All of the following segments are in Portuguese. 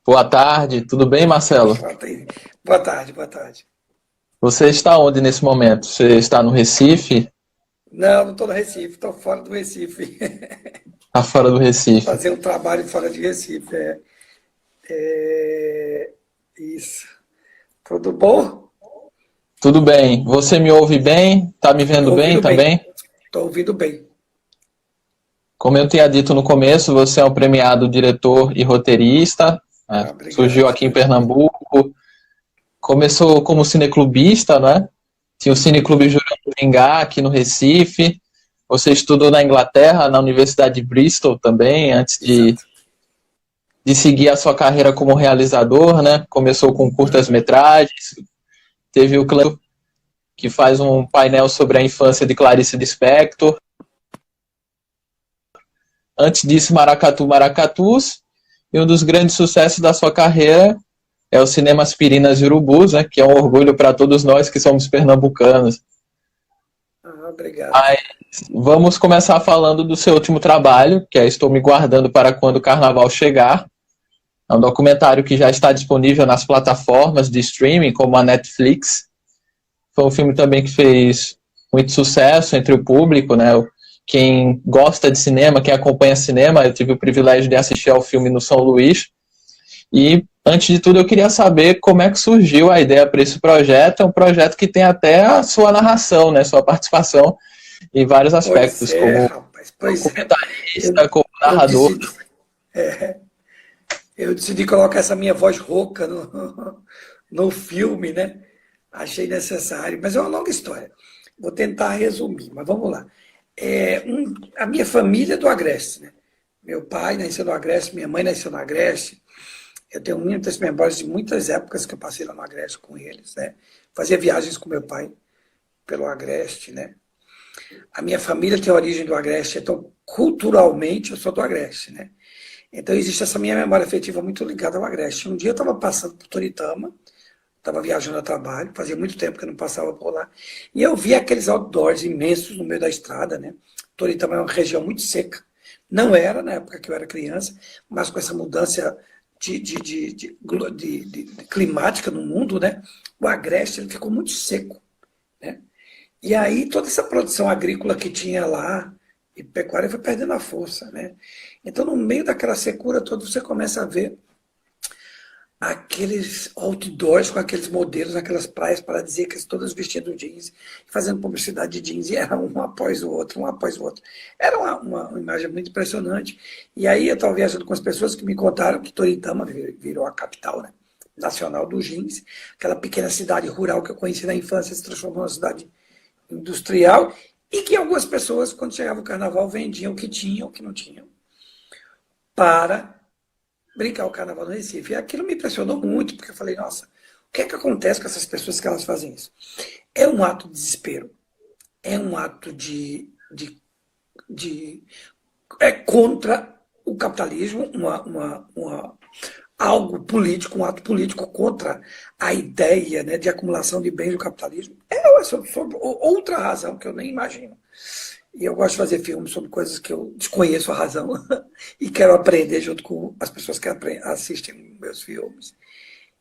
Boa tarde, tudo bem, Marcelo? Boa tarde, boa tarde. Você está onde nesse momento? Você está no Recife? Não, não estou no Recife, estou fora do Recife. Está fora do Recife? Fazer um trabalho fora de Recife. Isso. Tudo bom? Tudo bem. Você me ouve bem? Está me vendo Estou bem ouvindo bem. também? Estou ouvindo bem. Como eu tinha dito no começo, você é um premiado diretor e roteirista, né? Ah, obrigado. Surgiu aqui em Pernambuco, começou como cineclubista, né? Tinha o Cineclube Jurando Vingar aqui no Recife. Você estudou na Inglaterra, na Universidade de Bristol também, antes de, Exato. de seguir a sua carreira como realizador, né? Começou com curtas-metragens, teve o Clã, que faz um painel sobre a infância de Clarice Lispector. Antes disso, Maracatu Maracatus. E um dos grandes sucessos da sua carreira é o Cinema Aspirinas e Urubus, né, que é um orgulho para todos nós que somos pernambucanos. Ah, obrigado. Mas vamos começar falando do seu último trabalho, que é Estou Me Guardando para Quando o Carnaval Chegar. É um documentário que já está disponível nas plataformas de streaming, como a Netflix. Foi um filme também que fez muito sucesso entre o público, né? Quem gosta de cinema, quem acompanha cinema, eu tive o privilégio de assistir ao filme no São Luís. E, antes de tudo, eu queria saber como é que surgiu a ideia para esse projeto. É um projeto que tem até a sua narração, né? Sua participação em vários Pois aspectos, é, como rapaz. Pois é. documentarista, Eu, como eu narrador. decidi, eu decidi colocar essa minha voz rouca no filme, né? Achei necessário, mas é uma longa história. Vou tentar resumir, mas vamos lá. A minha família é do Agreste, né? Meu pai nasceu no Agreste, minha mãe nasceu no Agreste. Eu tenho muitas memórias de muitas épocas que eu passei lá no Agreste com eles, né? Fazia viagens com meu pai pelo Agreste, né? A minha família tem origem do Agreste, então culturalmente eu sou do Agreste, né? Então existe essa minha memória afetiva muito ligada ao Agreste. Um dia eu estava passando por Toritama, estava viajando a trabalho, fazia muito tempo que eu não passava por lá, e eu vi aqueles outdoors imensos no meio da estrada, né? Toritama é uma região muito seca. Não era na época que eu era criança, mas com essa mudança de climática no mundo, né? O Agreste ele ficou muito seco, né? E aí toda essa produção agrícola que tinha lá, e pecuária foi perdendo a força, né? Então, no meio daquela secura toda, você começa a ver aqueles outdoors com aqueles modelos naquelas praias paradisíacas, todas vestindo jeans, fazendo publicidade de jeans, e era um após o outro, um após o outro. Era uma imagem muito impressionante. E aí eu estava viajando com as pessoas que me contaram que Toritama virou a capital, né, nacional do jeans, aquela pequena cidade rural que eu conheci na infância se transformou numa cidade industrial, e que algumas pessoas, quando chegava o carnaval, vendiam o que tinham, o que não tinham, para brincar o carnaval no Recife. E aquilo me impressionou muito, porque eu falei, nossa, o que é que acontece com essas pessoas que elas fazem isso? É um ato de desespero, é um ato é contra o capitalismo, algo político, um ato político contra a ideia, né, de acumulação de bens do capitalismo. Sobre outra razão que eu nem imagino. E eu gosto de fazer filmes sobre coisas que eu desconheço a razão e quero aprender junto com as pessoas que assistem meus filmes.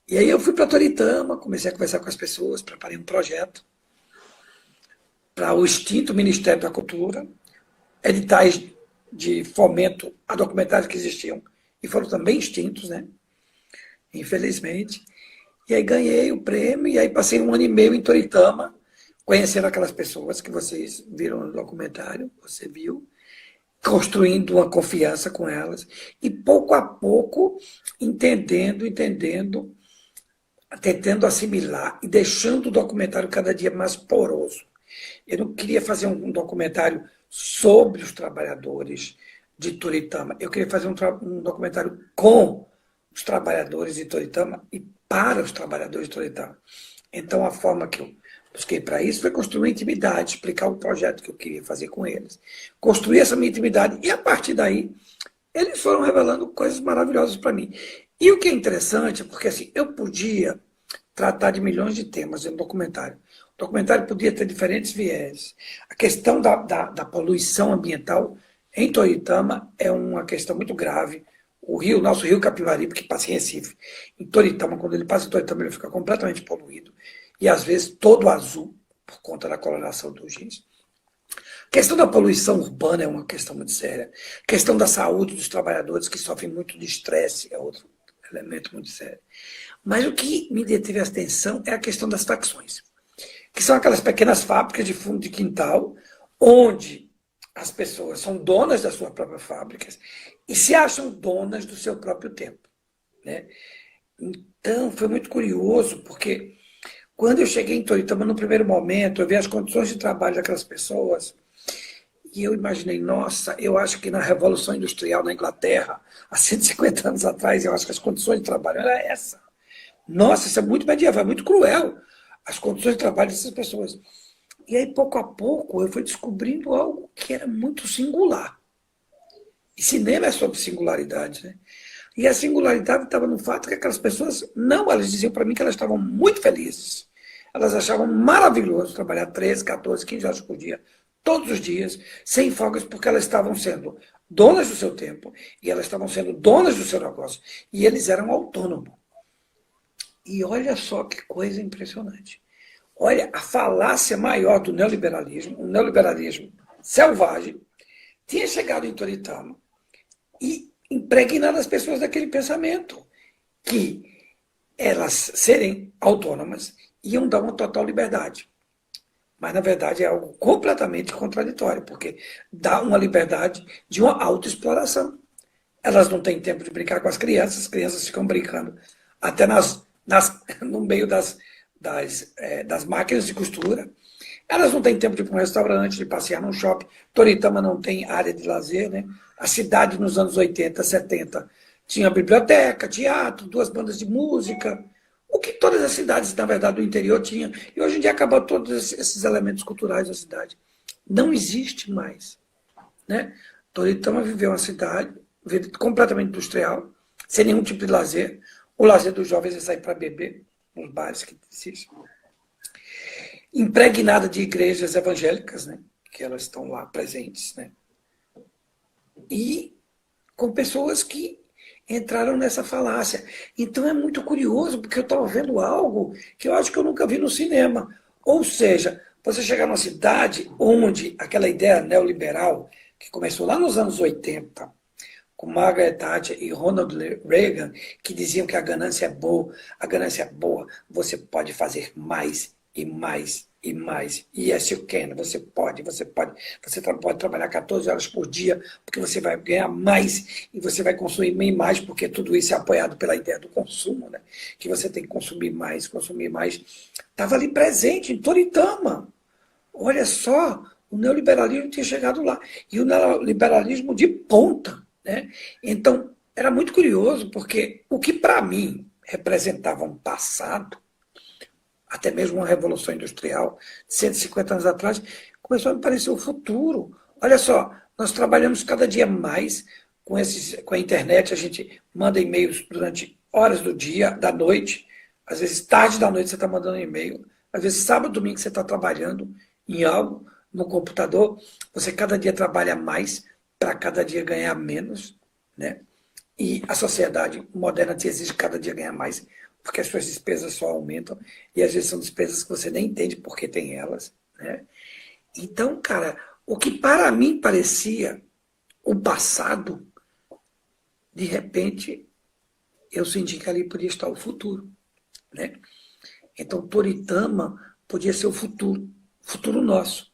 E aí eu fui para Toritama, comecei a conversar com as pessoas, preparei um projeto para o extinto Ministério da Cultura, editais de fomento a documentários que existiam e foram também extintos, né? Infelizmente. E aí ganhei o prêmio e aí passei um ano e meio em Toritama, conhecendo aquelas pessoas que vocês viram no documentário, você viu, construindo uma confiança com elas e pouco a pouco entendendo, tentando assimilar e deixando o documentário cada dia mais poroso. Eu não queria fazer um documentário sobre os trabalhadores de Toritama, eu queria fazer um documentário com os trabalhadores de Toritama e para os trabalhadores de Toritama. Então, a forma que eu busquei para isso foi construir intimidade, explicar o projeto que eu queria fazer com eles. Construir essa minha intimidade e, a partir daí, eles foram revelando coisas maravilhosas para mim. E o que é interessante, porque assim, eu podia tratar de milhões de temas no documentário. O documentário podia ter diferentes viés. A questão da poluição ambiental em Toritama é uma questão muito grave. O rio, nosso rio Capibaribe, que passa em Recife, em Toritama, quando ele passa em Toritama, ele fica completamente poluído e às vezes todo azul por conta da coloração dos rios. A questão da poluição urbana é uma questão muito séria. A questão da saúde dos trabalhadores que sofrem muito de estresse é outro elemento muito sério. Mas o que me deteve a atenção é a questão das facções, que são aquelas pequenas fábricas de fundo de quintal, onde as pessoas são donas das suas próprias fábricas e se acham donas do seu próprio tempo, né? Então, foi muito curioso, porque quando eu cheguei em Toritama, no primeiro momento, eu vi as condições de trabalho daquelas pessoas e eu imaginei, nossa, eu acho que na Revolução Industrial na Inglaterra, há 150 anos atrás, eu acho que as condições de trabalho eram essa. Nossa, isso é muito medieval, é muito cruel, as condições de trabalho dessas pessoas. E aí, pouco a pouco, eu fui descobrindo algo que era muito singular. E cinema é sobre singularidade, né? E a singularidade estava no fato que aquelas pessoas, não, elas diziam para mim que elas estavam muito felizes. Elas achavam maravilhoso trabalhar 13, 14, 15 horas por dia, todos os dias, sem folgas, porque elas estavam sendo donas do seu tempo e elas estavam sendo donas do seu negócio. E eles eram autônomos. E olha só que coisa impressionante. Olha, a falácia maior do neoliberalismo, o neoliberalismo selvagem, tinha chegado em Toritama e impregnado as pessoas daquele pensamento, que elas serem autônomas iam dar uma total liberdade. Mas, na verdade, é algo completamente contraditório, porque dá uma liberdade de uma autoexploração. Elas não têm tempo de brincar com as crianças ficam brincando até no meio das máquinas de costura. Elas não têm tempo de ir para um restaurante, de passear num shopping. Toritama não tem área de lazer, né? A cidade, nos anos 80, 70, tinha biblioteca, teatro, 2 bandas de música. O que todas as cidades, na verdade, do interior tinham. E hoje em dia acabou todos esses elementos culturais da cidade. Não existe mais, né? Toritama viveu uma cidade completamente industrial, sem nenhum tipo de lazer. O lazer dos jovens é sair para beber nos bares que existem. Impregnada de igrejas evangélicas, né? Que elas estão lá presentes, né? E com pessoas que entraram nessa falácia. Então é muito curioso, porque eu estava vendo algo que eu acho que eu nunca vi no cinema. Ou seja, você chegar numa cidade onde aquela ideia neoliberal, que começou lá nos anos 80, com Margaret Thatcher e Ronald Reagan, que diziam que a ganância é boa, você pode fazer mais e mais e mais. Yes, you can. Você pode. Você pode trabalhar 14 horas por dia, porque você vai ganhar mais e você vai consumir mais, porque tudo isso é apoiado pela ideia do consumo, né? Que você tem que consumir mais, consumir mais. Estava ali presente, em Toritama. Olha só, o neoliberalismo tinha chegado lá. E o neoliberalismo de ponta, né? Então, era muito curioso, porque o que para mim representava um passado, até mesmo uma revolução industrial, 150 anos atrás, começou a me parecer o futuro. Olha só, nós trabalhamos cada dia mais com a internet, a gente manda e-mails durante horas do dia, da noite, às vezes tarde da noite você está mandando e-mail, às vezes sábado, domingo você está trabalhando em algo, no computador, você cada dia trabalha mais para cada dia ganhar menos, né? E a sociedade moderna te exige cada dia ganhar mais, porque as suas despesas só aumentam, e às vezes são despesas que você nem entende por que tem elas, né? Então, cara, o que para mim parecia o passado, de repente, eu senti que ali podia estar o futuro, né? Então, Toritama podia ser o futuro nosso,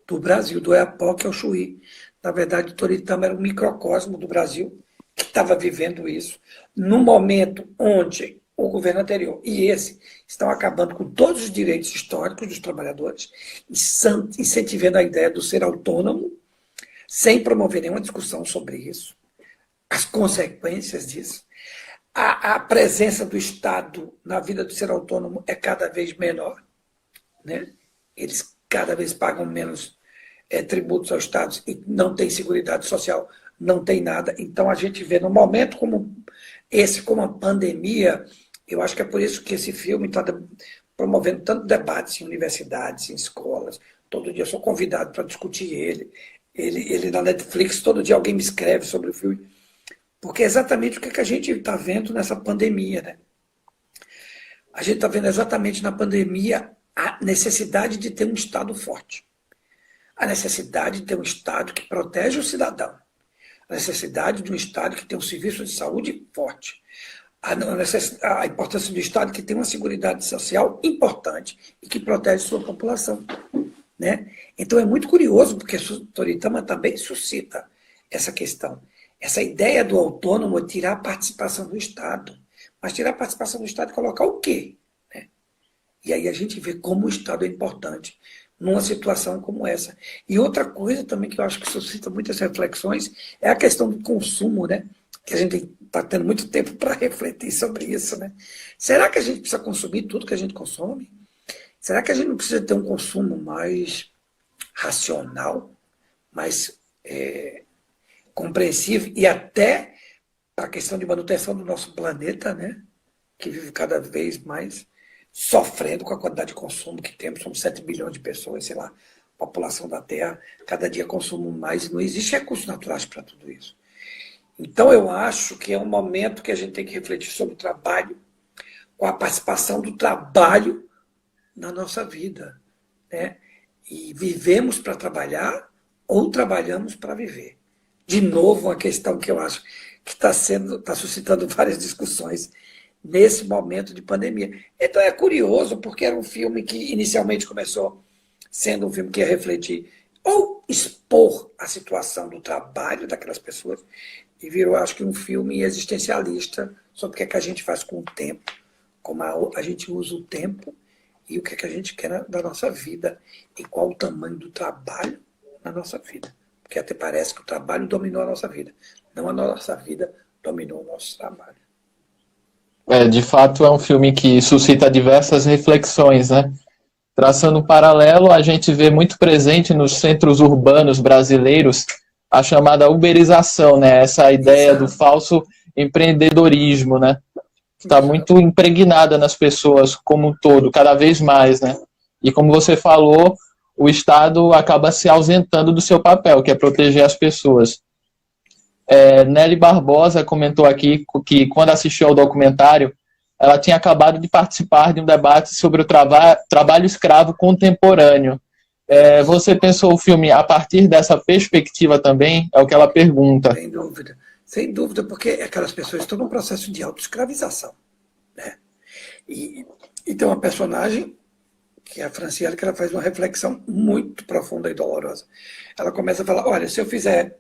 do Brasil, do Oiapoque ao Chuí. Na verdade, Toritama era um microcosmo do Brasil que estava vivendo isso, num momento onde o governo anterior e esse estão acabando com todos os direitos históricos dos trabalhadores, incentivando a ideia do ser autônomo, sem promover nenhuma discussão sobre isso, as consequências disso. A presença do Estado na vida do ser autônomo é cada vez menor, né? Eles cada vez pagam menos tributos aos Estados e não tem seguridade social, não tem nada. Então a gente vê num momento como esse, como a pandemia, eu acho que é por isso que esse filme está promovendo tanto debates em universidades, em escolas. Todo dia eu sou convidado para discutir ele na Netflix, todo dia alguém me escreve sobre o filme. Porque é exatamente o que a gente está vendo nessa pandemia, né? A gente está vendo exatamente na pandemia a necessidade de ter um Estado forte. A necessidade de ter um Estado que protege o cidadão. A necessidade de um Estado que tenha um serviço de saúde forte. A importância do Estado que tem uma seguridade social importante e que protege sua população. Né? Então é muito curioso, porque Toritama também suscita essa questão. Essa ideia do autônomo é tirar a participação do Estado. Mas tirar a participação do Estado e colocar o quê? Né? E aí a gente vê como o Estado é importante numa situação como essa. E outra coisa também que eu acho que suscita muitas reflexões é a questão do consumo, né? Que a gente está tendo muito tempo para refletir sobre isso. Né? Será que a gente precisa consumir tudo que a gente consome? Será que a gente não precisa ter um consumo mais racional, mais compreensível e até para a questão de manutenção do nosso planeta, né? Que vive cada vez mais sofrendo com a quantidade de consumo que temos? Somos 7 bilhões de pessoas, sei lá, a população da Terra, cada dia consome mais e não existe recursos naturais para tudo isso. Então eu acho que é um momento que a gente tem que refletir sobre o trabalho, com a participação do trabalho na nossa vida, né? E vivemos para trabalhar ou trabalhamos para viver? De novo, uma questão que eu acho que está suscitando várias discussões nesse momento de pandemia. Então é curioso, porque era um filme que inicialmente começou sendo um filme que ia refletir ou expor a situação do trabalho daquelas pessoas, e virou, acho que, um filme existencialista sobre o que é que a gente faz com o tempo, como a gente usa o tempo e o que é que a gente quer da nossa vida e qual o tamanho do trabalho na nossa vida. Porque até parece que o trabalho dominou a nossa vida, não a nossa vida dominou o nosso trabalho. De fato, é um filme que suscita diversas reflexões, né? Traçando um paralelo, a gente vê muito presente nos centros urbanos brasileiros a chamada uberização, né? Essa ideia do falso empreendedorismo, né? Está muito impregnada nas pessoas como um todo, cada vez mais, né? E como você falou, o Estado acaba se ausentando do seu papel, que é proteger as pessoas. Nelly Barbosa comentou aqui que, quando assistiu ao documentário, ela tinha acabado de participar de um debate sobre o trabalho escravo contemporâneo. Você pensou o filme a partir dessa perspectiva também? É o que ela pergunta. Sem dúvida, porque aquelas pessoas estão num processo de autoescravização. Né? E tem uma personagem, que é a Franciele, que ela faz uma reflexão muito profunda e dolorosa. Ela começa a falar, olha, se eu fizer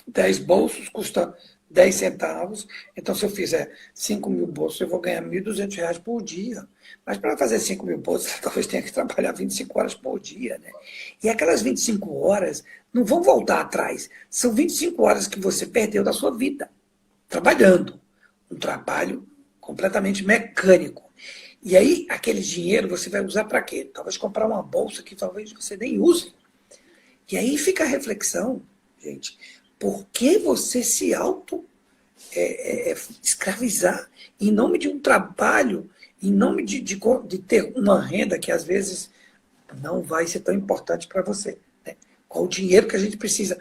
10 bolsos, custa 10 centavos, então se eu fizer 5 mil bolsos, eu vou ganhar R$ 1.200 por dia. Mas para fazer 5 mil bolsos, talvez tenha que trabalhar 25 horas por dia. Né? E aquelas 25 horas não vão voltar atrás. São 25 horas que você perdeu da sua vida, trabalhando. Um trabalho completamente mecânico. E aí, aquele dinheiro você vai usar para quê? Talvez comprar uma bolsa que talvez você nem use. E aí fica a reflexão, gente, por que você se escravizar em nome de um trabalho, em nome de ter uma renda que às vezes não vai ser tão importante para você? Né? Qual o dinheiro que a gente precisa?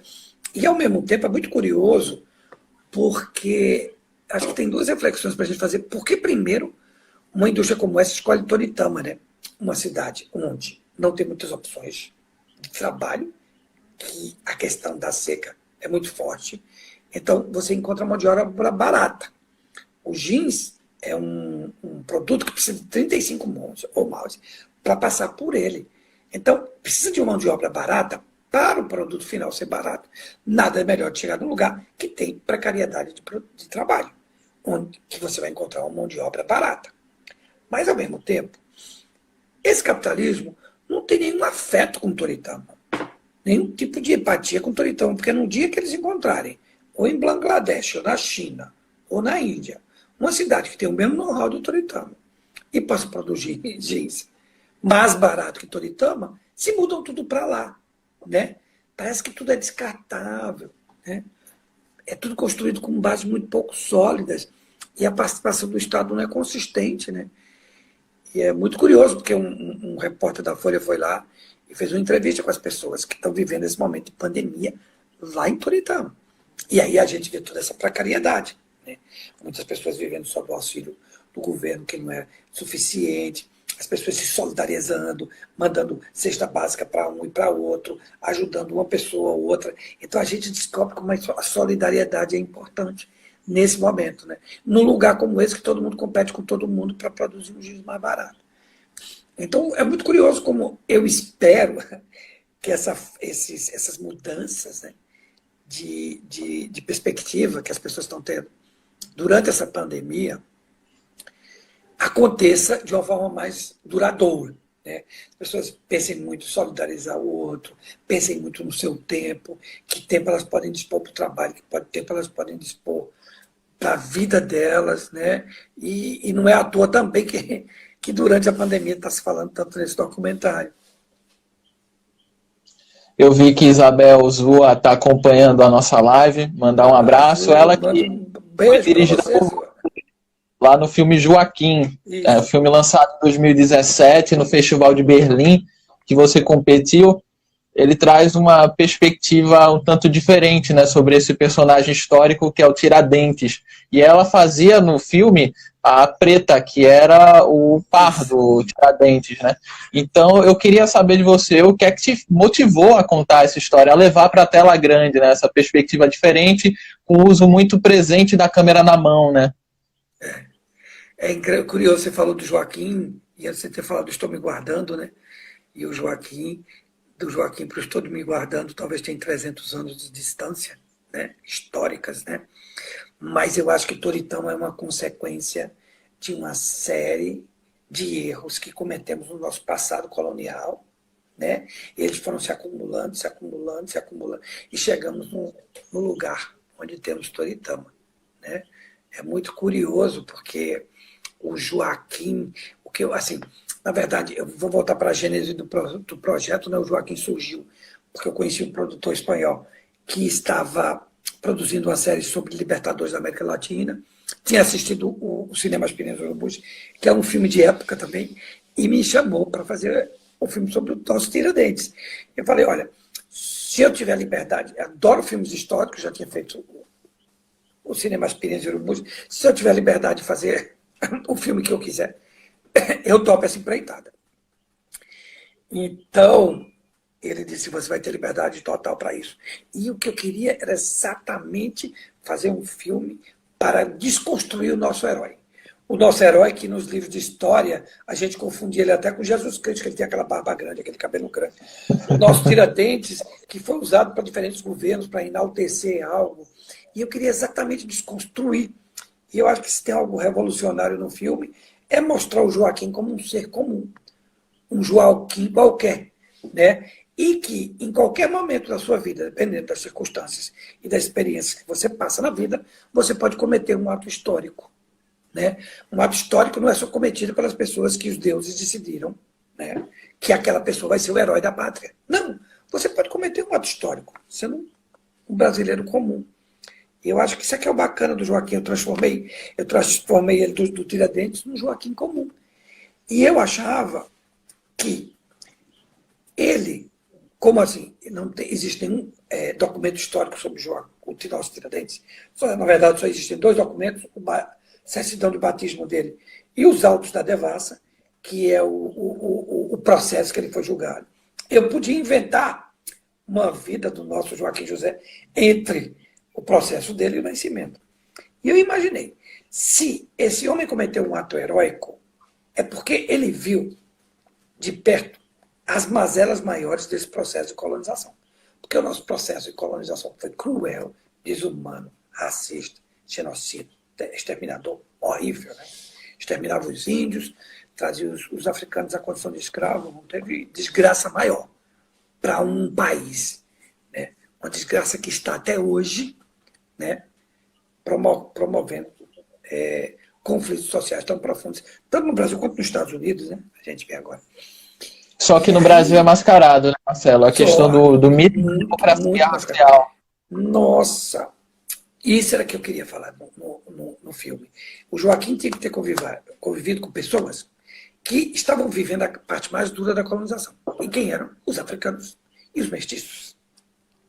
E ao mesmo tempo é muito curioso, porque acho que tem duas reflexões para a gente fazer. Por que primeiro uma indústria como essa escolhe Toritama, né? Uma cidade onde não tem muitas opções de trabalho, que a questão da seca é muito forte. Então, você encontra mão de obra barata. O jeans é um produto que precisa de 35 mãos ou mouse para passar por ele. Então, precisa de uma mão de obra barata para o produto final ser barato. Nada é melhor de chegar num lugar que tem precariedade de trabalho, onde que você vai encontrar uma mão de obra barata. Mas, ao mesmo tempo, esse capitalismo não tem nenhum afeto com Toritama, nenhum tipo de empatia com Toritama, porque no dia que eles encontrarem, ou em Bangladesh, ou na China, ou na Índia, uma cidade que tem o mesmo know-how do Toritama e possa produzir jeans mais barato que Toritama, se mudam tudo para lá. Né? Parece que tudo é descartável. Né? É tudo construído com bases muito pouco sólidas e a participação do Estado não é consistente. Né? E é muito curioso, porque um repórter da Folha foi lá e fez uma entrevista com as pessoas que estão vivendo esse momento de pandemia lá em Toritama. E aí a gente vê toda essa precariedade, né? Muitas pessoas vivendo sob o auxílio do governo, que não é suficiente, as pessoas se solidarizando, mandando cesta básica para um e para outro, ajudando uma pessoa ou outra. Então a gente descobre como a solidariedade é importante nesse momento, né? Num lugar como esse, que todo mundo compete com todo mundo para produzir um giz mais barato. Então é muito curioso como eu espero que essas mudanças, né, de perspectiva que as pessoas estão tendo durante essa pandemia aconteça de uma forma mais duradoura, né? As pessoas pensem muito em solidarizar o outro, pensem muito no seu tempo, que tempo elas podem dispor para o trabalho, que tempo elas podem dispor para a vida delas, né? E não é à toa também que durante a pandemia está se falando tanto nesse documentário. Eu vi que Isabel Zua está acompanhando a nossa live, mandar um abraço. Ela Manda que um foi beijo para dirigida vocês. lá no filme Joaquim, Isso. filme lançado em 2017 no Festival de Berlim, que você competiu. Ele traz uma perspectiva um tanto diferente, né, sobre esse personagem histórico que é o Tiradentes. E ela fazia no filme a Preta, que era o par do Tiradentes, né? Então eu queria saber de você o que é que te motivou a contar essa história, a levar para a tela grande, né, essa perspectiva diferente, com o uso muito presente da câmera na mão, né? É curioso, você falou do Joaquim, e antes de você ter falado do Estou Me Guardando, né? E o Joaquim, do Joaquim para o Estou Me Guardando, talvez tenha 300 anos de distância, né? Históricas, né? Mas eu acho que Toritama é uma consequência de uma série de erros que cometemos no nosso passado colonial, né? Eles foram se acumulando, se acumulando, se acumulando, e chegamos no lugar onde temos Toritama, né? É muito curioso, porque o Joaquim, o que eu, assim, na verdade, eu vou voltar para a gênese do projeto, né? O Joaquim surgiu porque eu conheci um produtor espanhol que estava produzindo uma série sobre libertadores da América Latina, tinha assistido o Cinema Aspirina Urubus, que é um filme de época também, e me chamou para fazer um filme sobre o nosso Tiradentes. Eu falei, olha, se eu tiver liberdade, adoro filmes históricos, já tinha feito o Cinema Aspirina Urubus, se eu tiver liberdade de fazer o filme que eu quiser, eu topo essa empreitada. Então, ele disse, você vai ter liberdade total para isso. E o que eu queria era exatamente fazer um filme para desconstruir o nosso herói. O nosso herói, que nos livros de história, a gente confundia ele até com Jesus Cristo, que ele tinha aquela barba grande, aquele cabelo grande. O nosso Tiradentes, que foi usado para diferentes governos, para enaltecer algo. E eu queria exatamente desconstruir. E eu acho que se tem algo revolucionário no filme, é mostrar o Joaquim como um ser comum. Um Joaquim qualquer, né? E que, em qualquer momento da sua vida, dependendo das circunstâncias e das experiências que você passa na vida, você pode cometer um ato histórico, né? Um ato histórico não é só cometido pelas pessoas que os deuses decidiram, né, que aquela pessoa vai ser o herói da pátria. Não, você pode cometer um ato histórico, sendo um brasileiro comum. E eu acho que isso aqui é o bacana do Joaquim. Eu transformei ele do Tiradentes num Joaquim comum. E eu achava que ele, como assim, não existe nenhum documento histórico sobre o nosso Tiradentes. Na verdade, só existem dois documentos, a certidão de batismo dele e os autos da devassa, que é o processo que ele foi julgado. Eu podia inventar uma vida do nosso Joaquim José entre o processo dele e o nascimento. E eu imaginei, se esse homem cometeu um ato heróico, é porque ele viu de perto as mazelas maiores desse processo de colonização. Porque o nosso processo de colonização foi cruel, desumano, racista, genocida, exterminador, horrível, né? Exterminava os índios, trazia os africanos à condição de escravos, não teve desgraça maior para um país, né? Uma desgraça que está até hoje, né, promovendo conflitos sociais tão profundos, tanto no Brasil quanto nos Estados Unidos, né? A gente vê agora. Só que E no Brasil é aí, mascarado, né, Marcelo? A questão do mito da muito, democracia muito mascarado. racial. Nossa, isso era que eu queria falar no filme. O Joaquim tinha que ter convivido com pessoas que estavam vivendo a parte mais dura da colonização. E quem eram? Os africanos e os mestiços.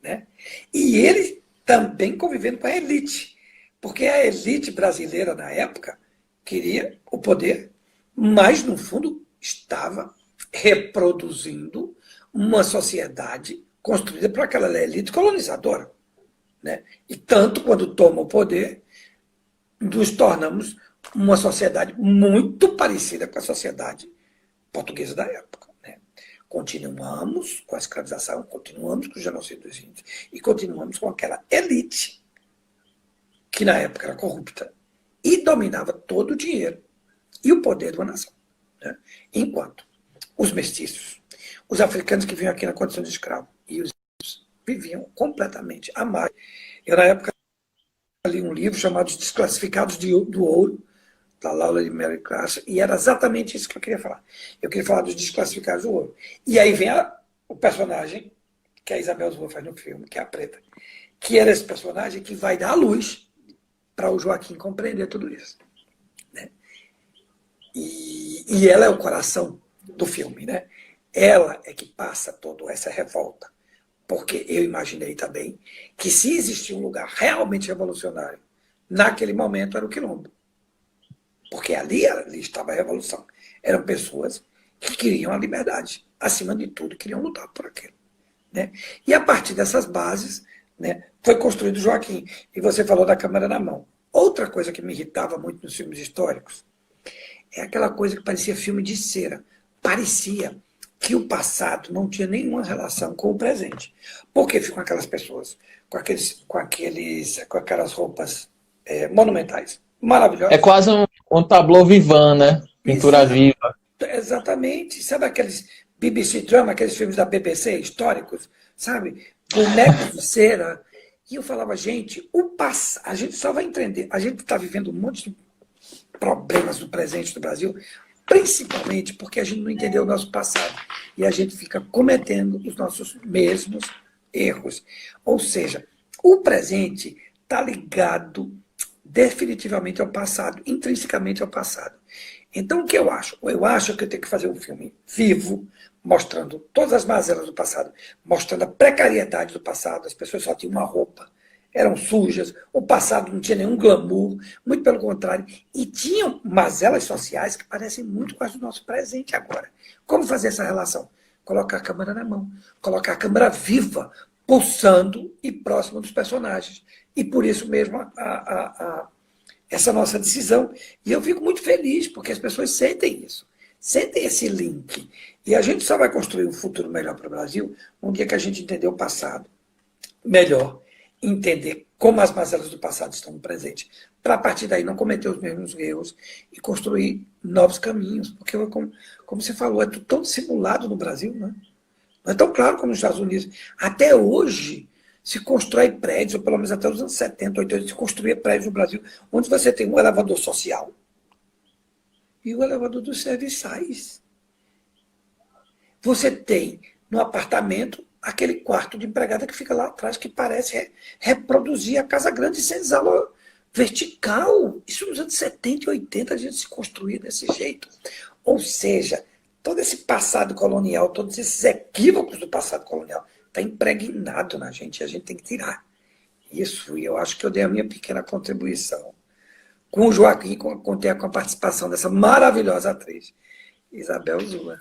Né? E eles também convivendo com a elite, porque a elite brasileira na época queria o poder, mas no fundo estava reproduzindo uma sociedade construída por aquela elite colonizadora. Né? E tanto quando toma o poder, nos tornamos uma sociedade muito parecida com a sociedade portuguesa da época. Né? Continuamos com a escravização, continuamos com o genocídio dos índios e continuamos com aquela elite que na época era corrupta e dominava todo o dinheiro e o poder de uma nação. Né? Enquanto os mestiços, os africanos que vinham aqui na condição de escravo e os índios viviam completamente à margem. Eu, na época, li um livro chamado Os Desclassificados do Ouro, da Laura de Mary Clark, e era exatamente isso que eu queria falar. Eu queria falar dos Desclassificados do Ouro. E aí vem o personagem que a Isabel Zoa faz no filme, que é a Preta, que era esse personagem que vai dar a luz para o Joaquim compreender tudo isso. Né? E ela é o coração do filme. Né? Ela é que passa toda essa revolta. Porque eu imaginei também que se existia um lugar realmente revolucionário, naquele momento era o Quilombo. Porque ali estava a revolução. Eram pessoas que queriam a liberdade. Acima de tudo, queriam lutar por aquilo. Né? E a partir dessas bases, né, foi construído o Joaquim. E você falou da câmera na mão. Outra coisa que me irritava muito nos filmes históricos é aquela coisa que parecia filme de cera. Parecia que o passado não tinha nenhuma relação com o presente. Porque ficam aquelas pessoas com aquelas roupas monumentais, maravilhosas. É quase um tableau vivant, né? Pintura viva. Exatamente. Sabe aqueles BBC Drama, aqueles filmes da BBC históricos? Sabe? Bonecos de cera. E eu falava, gente, a gente só vai entender. A gente está vivendo um monte de problemas no presente do Brasil, principalmente porque a gente não entendeu o nosso passado. E a gente fica cometendo os nossos mesmos erros. Ou seja, o presente está ligado definitivamente ao passado, intrinsecamente ao passado. Então, o que eu acho? Eu acho que eu tenho que fazer um filme vivo, mostrando todas as mazelas do passado, mostrando a precariedade do passado, as pessoas só tinham uma roupa, eram sujas, o passado não tinha nenhum glamour, muito pelo contrário, e tinham mazelas sociais que parecem muito com as do nosso presente agora. Como fazer essa relação? Colocar a câmera na mão, colocar a câmera viva, pulsando e próxima dos personagens. E por isso mesmo essa nossa decisão. E eu fico muito feliz, porque as pessoas sentem isso, sentem esse link. E a gente só vai construir um futuro melhor para o Brasil um dia que a gente entender o passado melhor, entender como as mazelas do passado estão no presente, para a partir daí não cometer os mesmos erros e construir novos caminhos. Porque, como você falou, é tudo tão dissimulado no Brasil, né? Não é tão claro como nos Estados Unidos. Até hoje se constrói prédios, ou pelo menos até os anos 70, 80, se construía prédios no Brasil, onde você tem um elevador social e o elevador dos serviçais. Você tem, no apartamento, aquele quarto de empregada que fica lá atrás, que parece reproduzir a Casa Grande de senzala vertical. Isso nos anos 70 e 80 a gente se construía desse jeito. Ou seja, todo esse passado colonial, todos esses equívocos do passado colonial, está impregnado na gente, e a gente tem que tirar isso. E eu acho que eu dei a minha pequena contribuição com o Joaquim, contei com a participação dessa maravilhosa atriz, Isabel Zoa.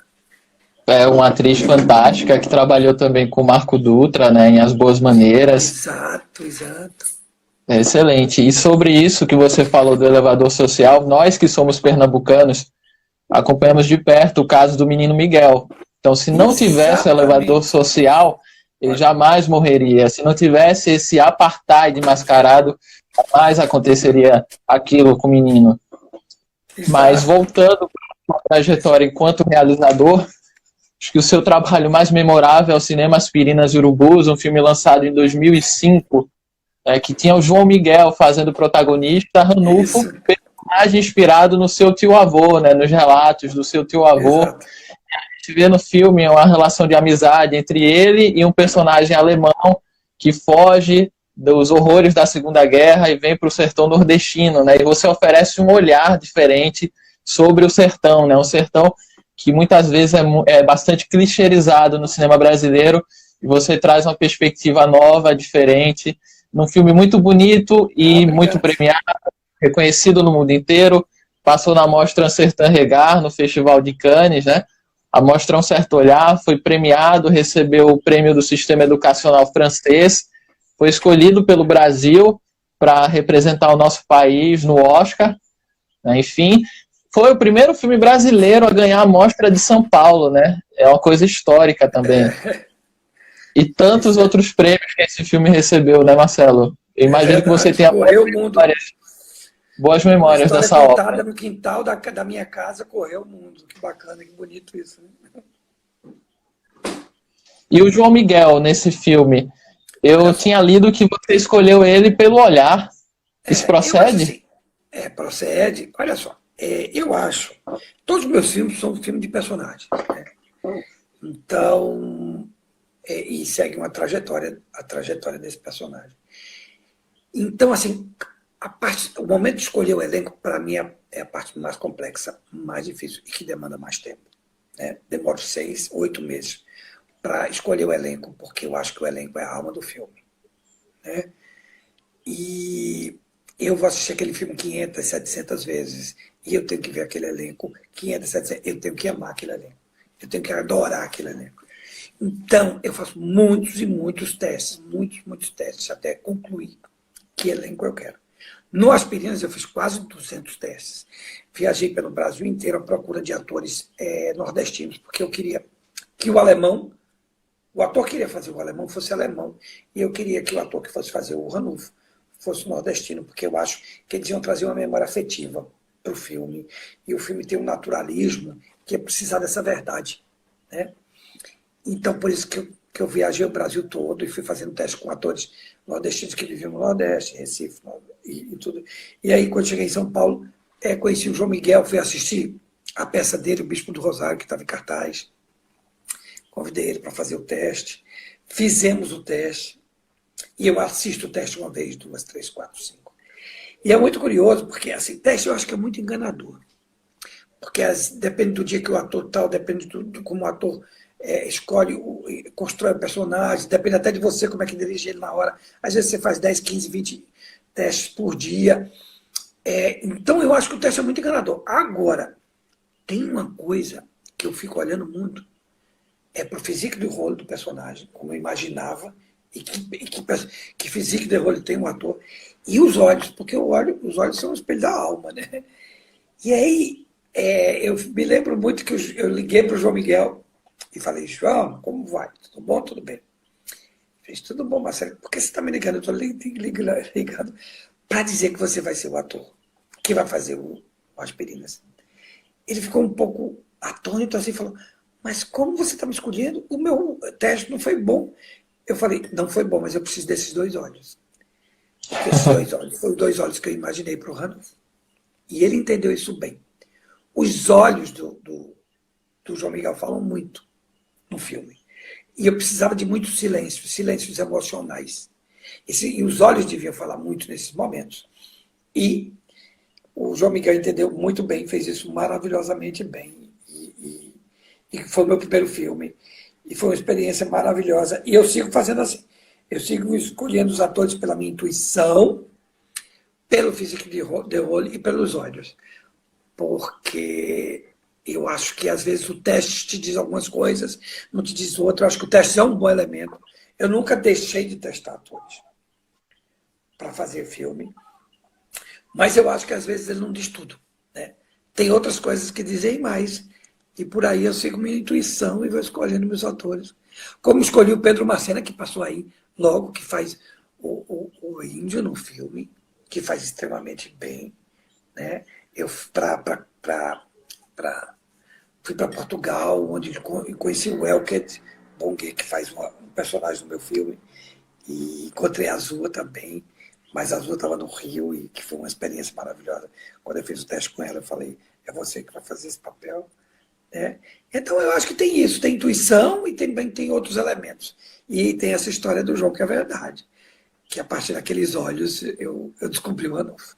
É uma atriz fantástica que trabalhou também com o Marco Dutra, né, em As Boas Maneiras. Exato, exato. É excelente. E sobre isso que você falou do elevador social, nós que somos pernambucanos acompanhamos de perto o caso do menino Miguel. Então, se não tivesse elevador social, ele jamais morreria. Se não tivesse esse apartheid mascarado, jamais aconteceria aquilo com o menino. Exato. Mas, voltando para a trajetória enquanto realizador, acho que o seu trabalho mais memorável é o Cinema Aspirinas e Urubus, um filme lançado em 2005, que tinha o João Miguel fazendo protagonista, Ranulfo, personagem inspirado no seu tio-avô, né, nos relatos do seu tio-avô. Exato. A gente vê no filme uma relação de amizade entre ele e um personagem alemão que foge dos horrores da Segunda Guerra e vem para o sertão nordestino, né? E você oferece um olhar diferente sobre o sertão, né? Um sertão que muitas vezes é bastante clichêizado no cinema brasileiro, e você traz uma perspectiva nova, diferente, num filme muito bonito e muito Obrigado. premiado, reconhecido no mundo inteiro, passou na Mostra Un Certain Regard, no Festival de Cannes, né? A Mostra Um Certo Olhar, foi premiado, recebeu o prêmio do Sistema Educacional Francês, foi escolhido pelo Brasil para representar o nosso país no Oscar, né? Enfim, foi o primeiro filme brasileiro a ganhar a Mostra de São Paulo, né? É uma coisa histórica também. E tantos Isso outros prêmios que esse filme recebeu, né, Marcelo? Eu é imagino que você verdade. tenha Correu o mundo. boas Uma memórias história dessa contada obra. no quintal da minha casa, correu o mundo. Que bacana, que bonito isso. Né? E o João Miguel, nesse filme, Olha eu só, tinha lido que você escolheu ele pelo olhar. Isso eu acho procede? assim, procede, olha só, eu acho, todos os meus filmes são filmes de personagens, né? Então, e segue a trajetória desse personagem. Então, assim, o momento de escolher o elenco, para mim, é a parte mais complexa, mais difícil e que demanda mais tempo. Né? Demoro 6, 8 meses para escolher o elenco, porque eu acho que o elenco é a alma do filme. Né? E eu vou assistir aquele filme 500, 700 vezes, e eu tenho que ver aquele elenco 500, 700, eu tenho que amar aquele elenco, eu tenho que adorar aquele elenco. Então, eu faço muitos e muitos testes, muitos testes, até concluir que elenco eu quero. No Aspirinas, eu fiz quase 200 testes. Viajei pelo Brasil inteiro à procura de atores nordestinos, porque eu queria que o ator queria fazer o alemão fosse alemão, e eu queria que o ator que fosse fazer o Ranulfo fosse nordestino, porque eu acho que eles iam trazer uma memória afetiva para o filme, e o filme tem um naturalismo que é precisar dessa verdade. Né? Então, por isso que eu viajei o Brasil todo e fui fazendo teste com atores nordestinos que viviam no Nordeste, Recife e tudo. E aí, quando cheguei em São Paulo, conheci o João Miguel, fui assistir a peça dele, O Bispo do Rosário, que estava em cartaz. Convidei ele para fazer o teste. Fizemos o teste. E eu assisto o teste uma vez, duas, três, quatro, cinco. E é muito curioso, porque assim, teste eu acho que é muito enganador. Porque depende do dia que o ator tal, depende do como o ator escolhe, constrói o personagem, depende até de você como é que dirige ele na hora. Às vezes você faz 10, 15, 20 testes por dia. Então eu acho que o teste é muito enganador. Agora, tem uma coisa que eu fico olhando muito, para o physique do rolo do personagem, como eu imaginava, e que physique de rolo tem um ator, e os olhos, porque os olhos são o espelho da alma, né? E aí, eu me lembro muito que eu liguei para o João Miguel e falei, João, como vai? Tudo bom? Tudo bem. Fez tudo bom, Marcelo. Por que você está me ligando? Eu estou ligando para dizer que você vai ser o ator que vai fazer o Aspirinas. Ele ficou um pouco atônito assim, falou, mas como você está me escolhendo? O meu teste não foi bom. Eu falei, não foi bom, mas eu preciso desses dois olhos. Porque esses dois olhos foram os dois olhos que eu imaginei para o Ranulfo. E ele entendeu isso bem. Os olhos do João Miguel falam muito no filme. E eu precisava de muito silêncio, silêncios emocionais. E os olhos deviam falar muito nesses momentos. E o João Miguel entendeu muito bem, fez isso maravilhosamente bem. E foi o meu primeiro filme. E foi uma experiência maravilhosa. E eu sigo fazendo assim. Eu sigo escolhendo os atores pela minha intuição, pelo físico de role e pelos olhos. Porque eu acho que às vezes o teste te diz algumas coisas, não te diz outra. Eu acho que o teste é um bom elemento. Eu nunca deixei de testar atores para fazer filme, mas eu acho que às vezes ele não diz tudo. Né? Tem outras coisas que dizem mais, e por aí eu sigo minha intuição e vou escolhendo meus atores. Como escolhi o Pedro Macena, que passou aí logo, que faz o índio no filme, que faz extremamente bem. Né? Eu fui para Portugal, onde conheci o Elket Bonguet, que faz um personagem no meu filme, e encontrei a Azul também, mas a Azul estava no Rio, e que foi uma experiência maravilhosa. Quando eu fiz o teste com ela, eu falei, é você que vai fazer esse papel. Né? Então eu acho que tem isso, tem intuição e também tem outros elementos. E tem essa história do João, que é verdade, que a partir daqueles olhos eu descobri o Ranulfo.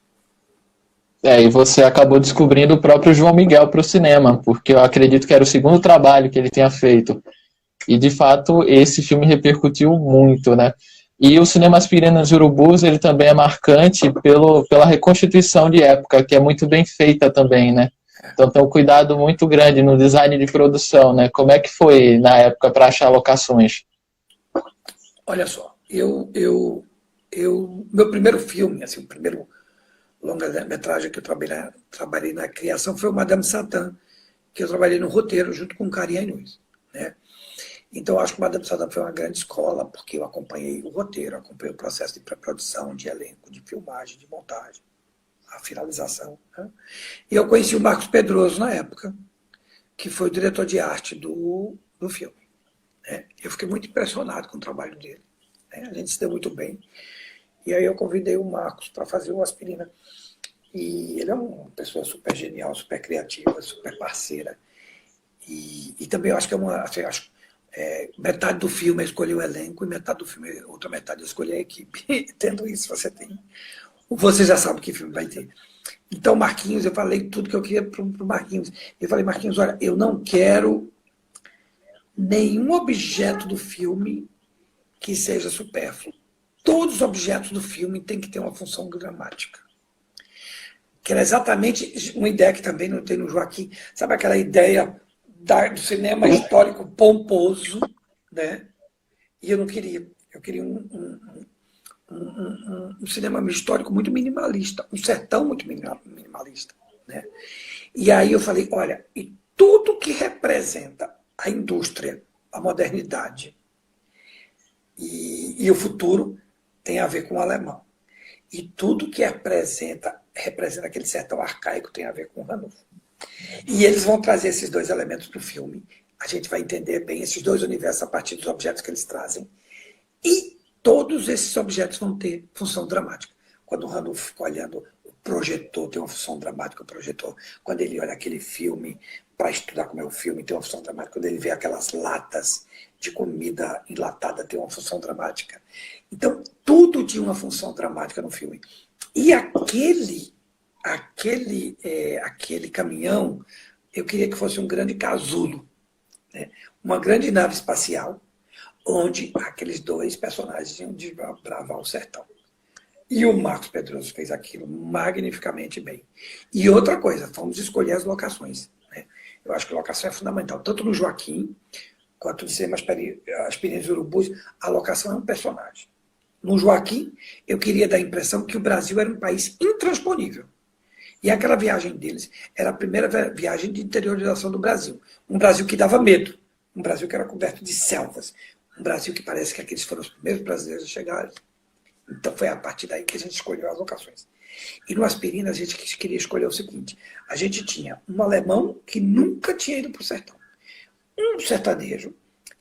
E você acabou descobrindo o próprio João Miguel para o cinema, porque eu acredito que era o segundo trabalho que ele tinha feito. E, de fato, esse filme repercutiu muito, né? E o Cinema Aspirina dos Urubus, ele também é marcante pela reconstituição de época, que é muito bem feita também, né? Então tem um cuidado muito grande no design de produção, né? Como é que foi na época para achar locações? Olha só, meu primeiro filme, assim, o primeiro longa-metragem que eu trabalhei na criação foi o Madame Satã, que eu trabalhei no roteiro junto com o Karim Ainuz, né? Então, eu acho que o Madame Satã foi uma grande escola, porque eu acompanhei o roteiro, acompanhei o processo de pré-produção, de elenco, de filmagem, de montagem, a finalização, né? E eu conheci o Marcos Pedroso na época, que foi o diretor de arte do filme, né? Eu fiquei muito impressionado com o trabalho dele, né? A gente se deu muito bem. E aí eu convidei o Marcos para fazer o Aspirina. E ele é uma pessoa super genial, super criativa, super parceira. E também eu acho que é uma. Assim, acho, metade do filme é escolher o elenco e metade do filme, outra metade é escolher a equipe. Tendo isso, você já sabe que filme vai ter. Então, Marquinhos, eu falei tudo que eu queria para o Marquinhos. Eu falei, Marquinhos, olha, eu não quero nenhum objeto do filme que seja supérfluo. Todos os objetos do filme têm que ter uma função dramática. Que era exatamente uma ideia que também não tem no Joaquim. Sabe aquela ideia do cinema histórico pomposo, né? E eu não queria. Eu queria um cinema histórico muito minimalista, um sertão muito minimalista, né? E aí eu falei, olha, e tudo que representa a indústria, a modernidade e o futuro tem a ver com o alemão. E tudo que representa aquele sertão arcaico tem a ver com o Ranulfo. E eles vão trazer esses dois elementos para o filme. A gente vai entender bem esses dois universos a partir dos objetos que eles trazem. E todos esses objetos vão ter função dramática. Quando o Ranulfo fica olhando o projetor, tem uma função dramática o projetor. Quando ele olha aquele filme para estudar como é o filme, tem uma função dramática. Quando ele vê aquelas latas de comida enlatada, tem uma função dramática. Então, tudo tinha uma função dramática no filme. E aquele caminhão, eu queria que fosse um grande casulo, né? Uma grande nave espacial, onde aqueles dois personagens iam desbravar o sertão. E o Marcos Pedroso fez aquilo magnificamente bem. E outra coisa, vamos escolher as locações, né? Eu acho que a locação é fundamental, tanto no Joaquim, quanto no Cinema Aspirina dos Urubus, a locação é um personagem. No Joaquim, eu queria dar a impressão que o Brasil era um país intransponível. E aquela viagem deles era a primeira viagem de interiorização do Brasil. Um Brasil que dava medo, um Brasil que era coberto de selvas, um Brasil que parece que aqueles foram os primeiros brasileiros a chegar. Então foi a partir daí que a gente escolheu as locações. E no Aspirina a gente queria escolher o seguinte, a gente tinha um alemão que nunca tinha ido para o sertão, um sertanejo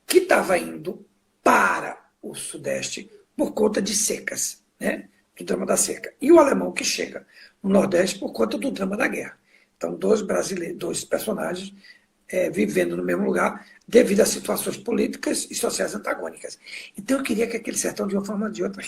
que estava indo para o Sudeste por conta de secas, né? Do drama da seca. E o alemão que chega no Nordeste por conta do drama da guerra. Então, dois personagens vivendo no mesmo lugar devido a situações políticas e sociais antagônicas. Então, eu queria que aquele sertão, de uma forma ou de outra,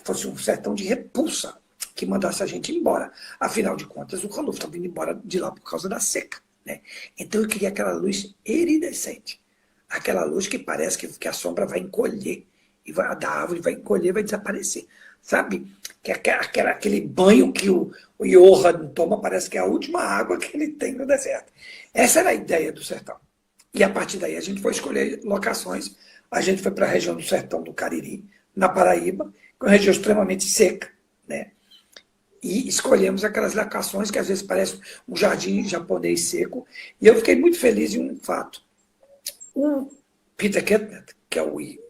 fosse um sertão de repulsa, que mandasse a gente embora. Afinal de contas, o Ranulfo estava indo embora de lá por causa da seca, né? Então, eu queria aquela luz iridescente. Aquela luz que parece que a sombra vai encolher, e da árvore vai encolher, vai desaparecer. Sabe? Que aquele banho que o Johann toma parece que é a última água que ele tem no deserto. Essa era a ideia do sertão. E a partir daí a gente foi escolher locações. A gente foi para a região do sertão do Cariri, na Paraíba, que é uma região extremamente seca, né? E escolhemos aquelas locações que às vezes parecem um jardim japonês seco. E eu fiquei muito feliz em um fato. O Peter Kettner,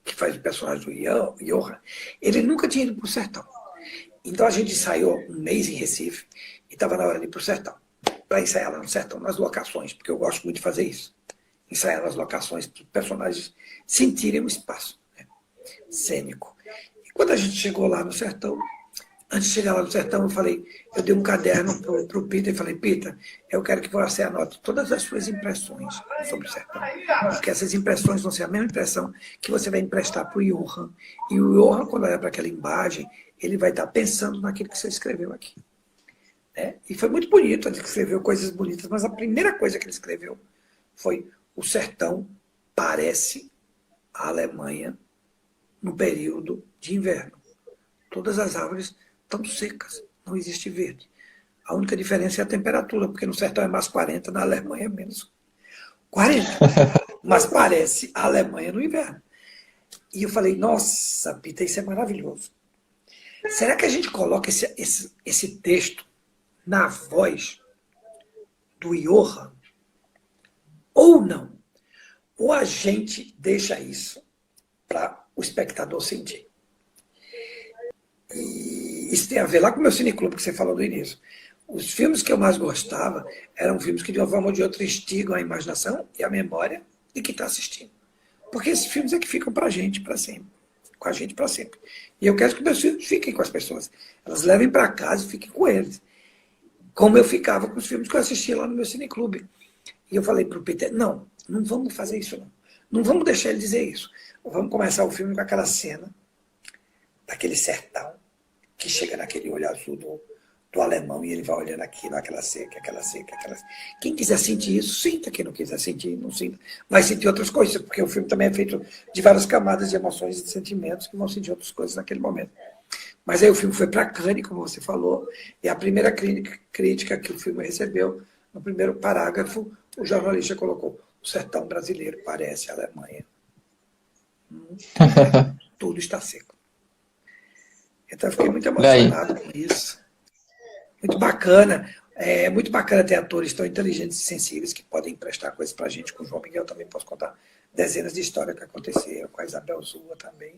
que faz o personagem do Johann, ele nunca tinha ido para o sertão. Então a gente ensaiou um mês em Recife e estava na hora de ir para o sertão. Para ensaiar lá no sertão, nas locações, porque eu gosto muito de fazer isso. Ensaiar nas locações para os personagens sentirem o espaço, né, cênico. E quando a gente chegou lá no sertão, antes de chegar lá no sertão, eu dei um caderno para o Peter e falei, Peter, eu quero que você anote todas as suas impressões sobre o sertão. Porque essas impressões vão ser a mesma impressão que você vai emprestar para o Johann. E o Johann, quando olhar para aquela imagem, ele vai estar pensando naquilo que você escreveu aqui. né? E foi muito bonito, ele escreveu coisas bonitas, mas a primeira coisa que ele escreveu foi: o sertão parece a Alemanha no período de inverno. Todas as árvores estão secas, não existe verde. A única diferença é a temperatura, porque no sertão é mais 40, na Alemanha é menos 40. Mas parece a Alemanha no inverno. E eu falei: nossa, Peter, isso é maravilhoso. Será que a gente coloca esse texto na voz do Johann? Ou não? Ou a gente deixa isso para o espectador sentir? E isso tem a ver lá com o meu cineclube que você falou no início. Os filmes que eu mais gostava eram filmes que, de uma forma ou de outra, instigam a imaginação e a memória de quem está assistindo. Porque esses filmes é que ficam para a gente para sempre. Com a gente para sempre. E eu quero que meus filhos fiquem com as pessoas. Elas levem para casa e fiquem com eles. Como eu ficava com os filmes que eu assistia lá no meu cineclube. E eu falei para o Peter: não, não vamos fazer isso não. Não vamos deixar ele dizer isso. Vamos começar o filme com aquela cena daquele sertão que chega naquele olho azul do alemão e ele vai olhando aquilo, aquela seca, aquela seca, aquela seca. Quem quiser sentir isso, sinta. Quem não quiser sentir, não sinta. Vai sentir outras coisas, porque o filme também é feito de várias camadas de emoções e de sentimentos que vão sentir outras coisas naquele momento. Mas aí o filme foi para Cannes, como você falou, e a primeira crítica que o filme recebeu, no primeiro parágrafo, o jornalista colocou: o sertão brasileiro parece a Alemanha. Tudo está seco. Então eu fiquei muito emocionado com isso. Muito bacana. É muito bacana ter atores tão inteligentes e sensíveis que podem emprestar coisas para a gente. Com o João Miguel também posso contar dezenas de histórias que aconteceram, com a Isabel Zua também.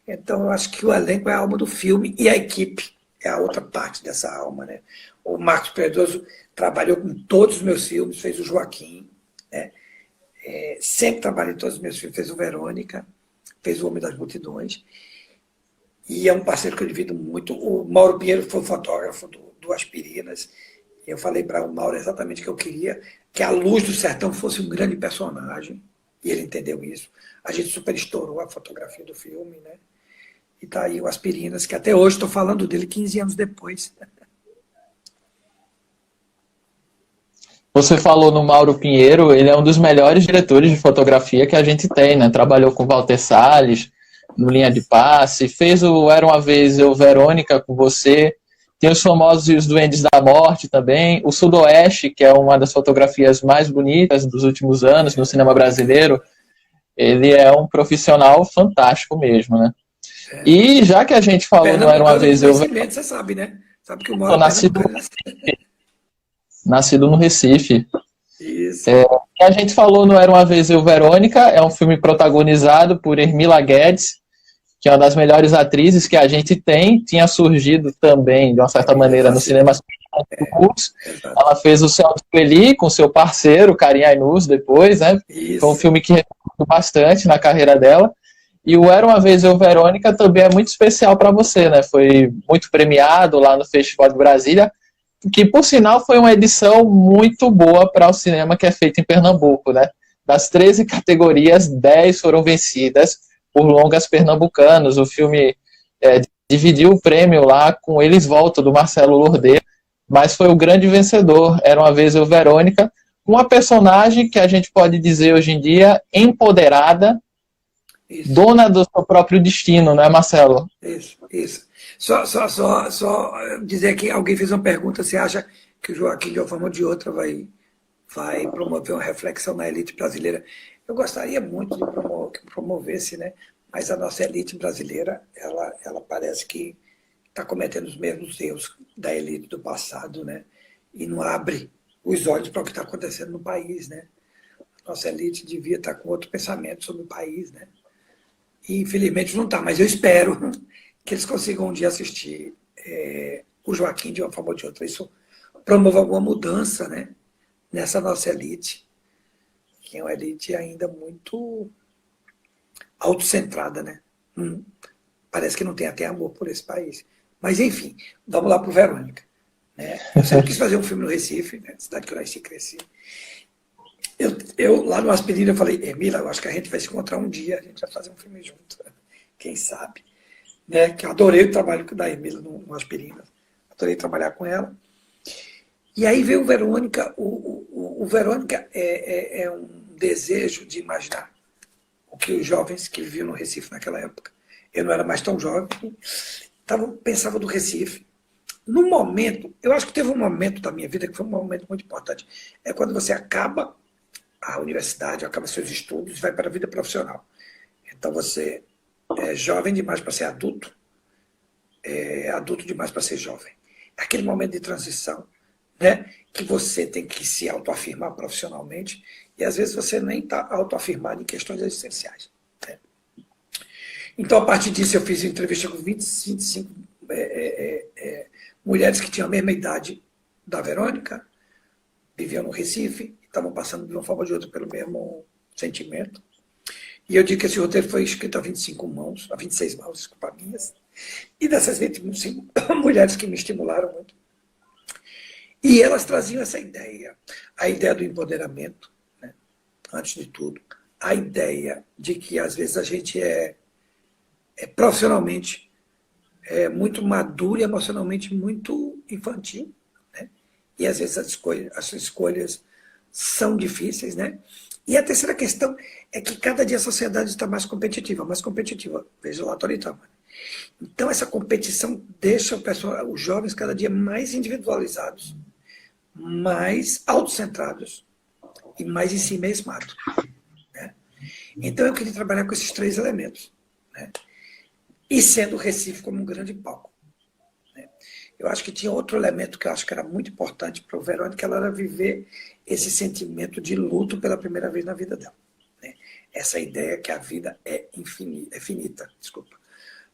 Então eu acho que o elenco é a alma do filme e a equipe é a outra parte dessa alma, né? O Marcos Pedroso trabalhou com todos os meus filmes, fez o Joaquim, né? Sempre trabalhou em todos os meus filmes, fez o Verônica, fez o Homem das Multidões. E é um parceiro que eu divido muito. O Mauro Pinheiro foi o fotógrafo do Aspirinas. Eu falei para o Mauro exatamente que eu queria que a Luz do Sertão fosse um grande personagem. E ele entendeu isso. A gente super estourou a fotografia do filme, né? E tá aí o Aspirinas, que até hoje estou falando dele 15 anos depois. Você falou no Mauro Pinheiro, ele é um dos melhores diretores de fotografia que a gente tem, né? Trabalhou com Walter Salles, no Linha de Passe, fez o Era Uma Vez Eu, Verônica, com você, tem os famosos e os Duendes da Morte também, o Sudoeste, que é uma das fotografias mais bonitas dos últimos anos no cinema brasileiro. Ele é um profissional fantástico mesmo, né? E já que a gente falou no Era Uma Vez Eu... Você sabe, né? Sabe que eu moro nascido no Recife. Isso. A gente falou no Era Uma Vez Eu, Verônica, é um filme protagonizado por Hermila Guedes, que é uma das melhores atrizes que a gente tem, tinha surgido também, de uma certa maneira, no cinema. Ela fez o Céu de Sueli com seu parceiro, Karim Ainuz, depois, né? Isso. Foi um filme que repercutiu bastante na carreira dela. E o Era Uma Vez Eu, Verônica também é muito especial para você, né? Foi muito premiado lá no Festival de Brasília, que, por sinal, foi uma edição muito boa para o cinema que é feito em Pernambuco, né? Das 13 categorias, 10 foram vencidas por longas pernambucanos. O filme dividiu o prêmio lá com Eles Voltam, do Marcelo Lourdes, mas foi o grande vencedor. Era Uma Vez Eu, Verônica, uma personagem que a gente pode dizer hoje em dia empoderada, isso, dona do seu próprio destino, né, Marcelo? Isso. Só dizer que alguém fez uma pergunta: você acha que o Joaquim, de uma forma ou de outra, vai promover uma reflexão na elite brasileira? Eu gostaria muito de que promovesse, né? Mas a nossa elite brasileira, ela parece que está cometendo os mesmos erros da elite do passado, né? E não abre os olhos para o que está acontecendo no país, né? A nossa elite devia estar com outro pensamento sobre o país, né? E infelizmente não está, mas eu espero que eles consigam um dia assistir o Joaquim de uma forma ou de outra. Isso promova alguma mudança, né? Nessa nossa elite, que é uma elite ainda muito autocentrada, né? Parece que não tem até amor por esse país. Mas, enfim, vamos lá para o Verônica. Né? Eu sempre quis fazer um filme no Recife, né? Cidade que eu nasci e cresci. Eu lá no Aspirina, eu falei: Hermila, eu acho que a gente vai se encontrar um dia, a gente vai fazer um filme junto. Quem sabe? Né? Que eu adorei o trabalho da Hermila no Aspirina. Adorei trabalhar com ela. E aí veio o Verônica, o Verônica é um desejo de imaginar o que os jovens que viviam no Recife naquela época, eu não era mais tão jovem, pensava do Recife. No momento, eu acho que teve um momento da minha vida que foi um momento muito importante. É quando você acaba a universidade, acaba seus estudos e vai para a vida profissional. Então você é jovem demais para ser adulto, é adulto demais para ser jovem. É aquele momento de transição, né, que você tem que se autoafirmar profissionalmente e às vezes você nem está autoafirmado em questões existenciais. Né? Então, a partir disso, eu fiz entrevista com 25 mulheres que tinham a mesma idade da Verônica, viviam no Recife, estavam passando de uma forma ou de outra pelo mesmo sentimento. E eu digo que esse roteiro foi escrito a 25 mãos, a 26 mãos, desculpa, minhas. E dessas 25 mulheres que me estimularam muito. E elas traziam essa ideia, a ideia do empoderamento, né? Antes de tudo, a ideia de que às vezes a gente é profissionalmente muito maduro e emocionalmente muito infantil, né? E às vezes as escolhas são difíceis, né? E a terceira questão é que cada dia a sociedade está mais competitiva, veja lá Toritama. Então essa competição deixa os jovens cada dia mais individualizados, mais autocentrados e mais em si mesmados. Né? Então eu queria trabalhar com esses três elementos. Né? E sendo o Recife como um grande palco. Né? Eu acho que tinha outro elemento que eu acho que era muito importante para o Verônica, que ela era viver esse sentimento de luto pela primeira vez na vida dela. Né? Essa ideia que a vida é finita, desculpa.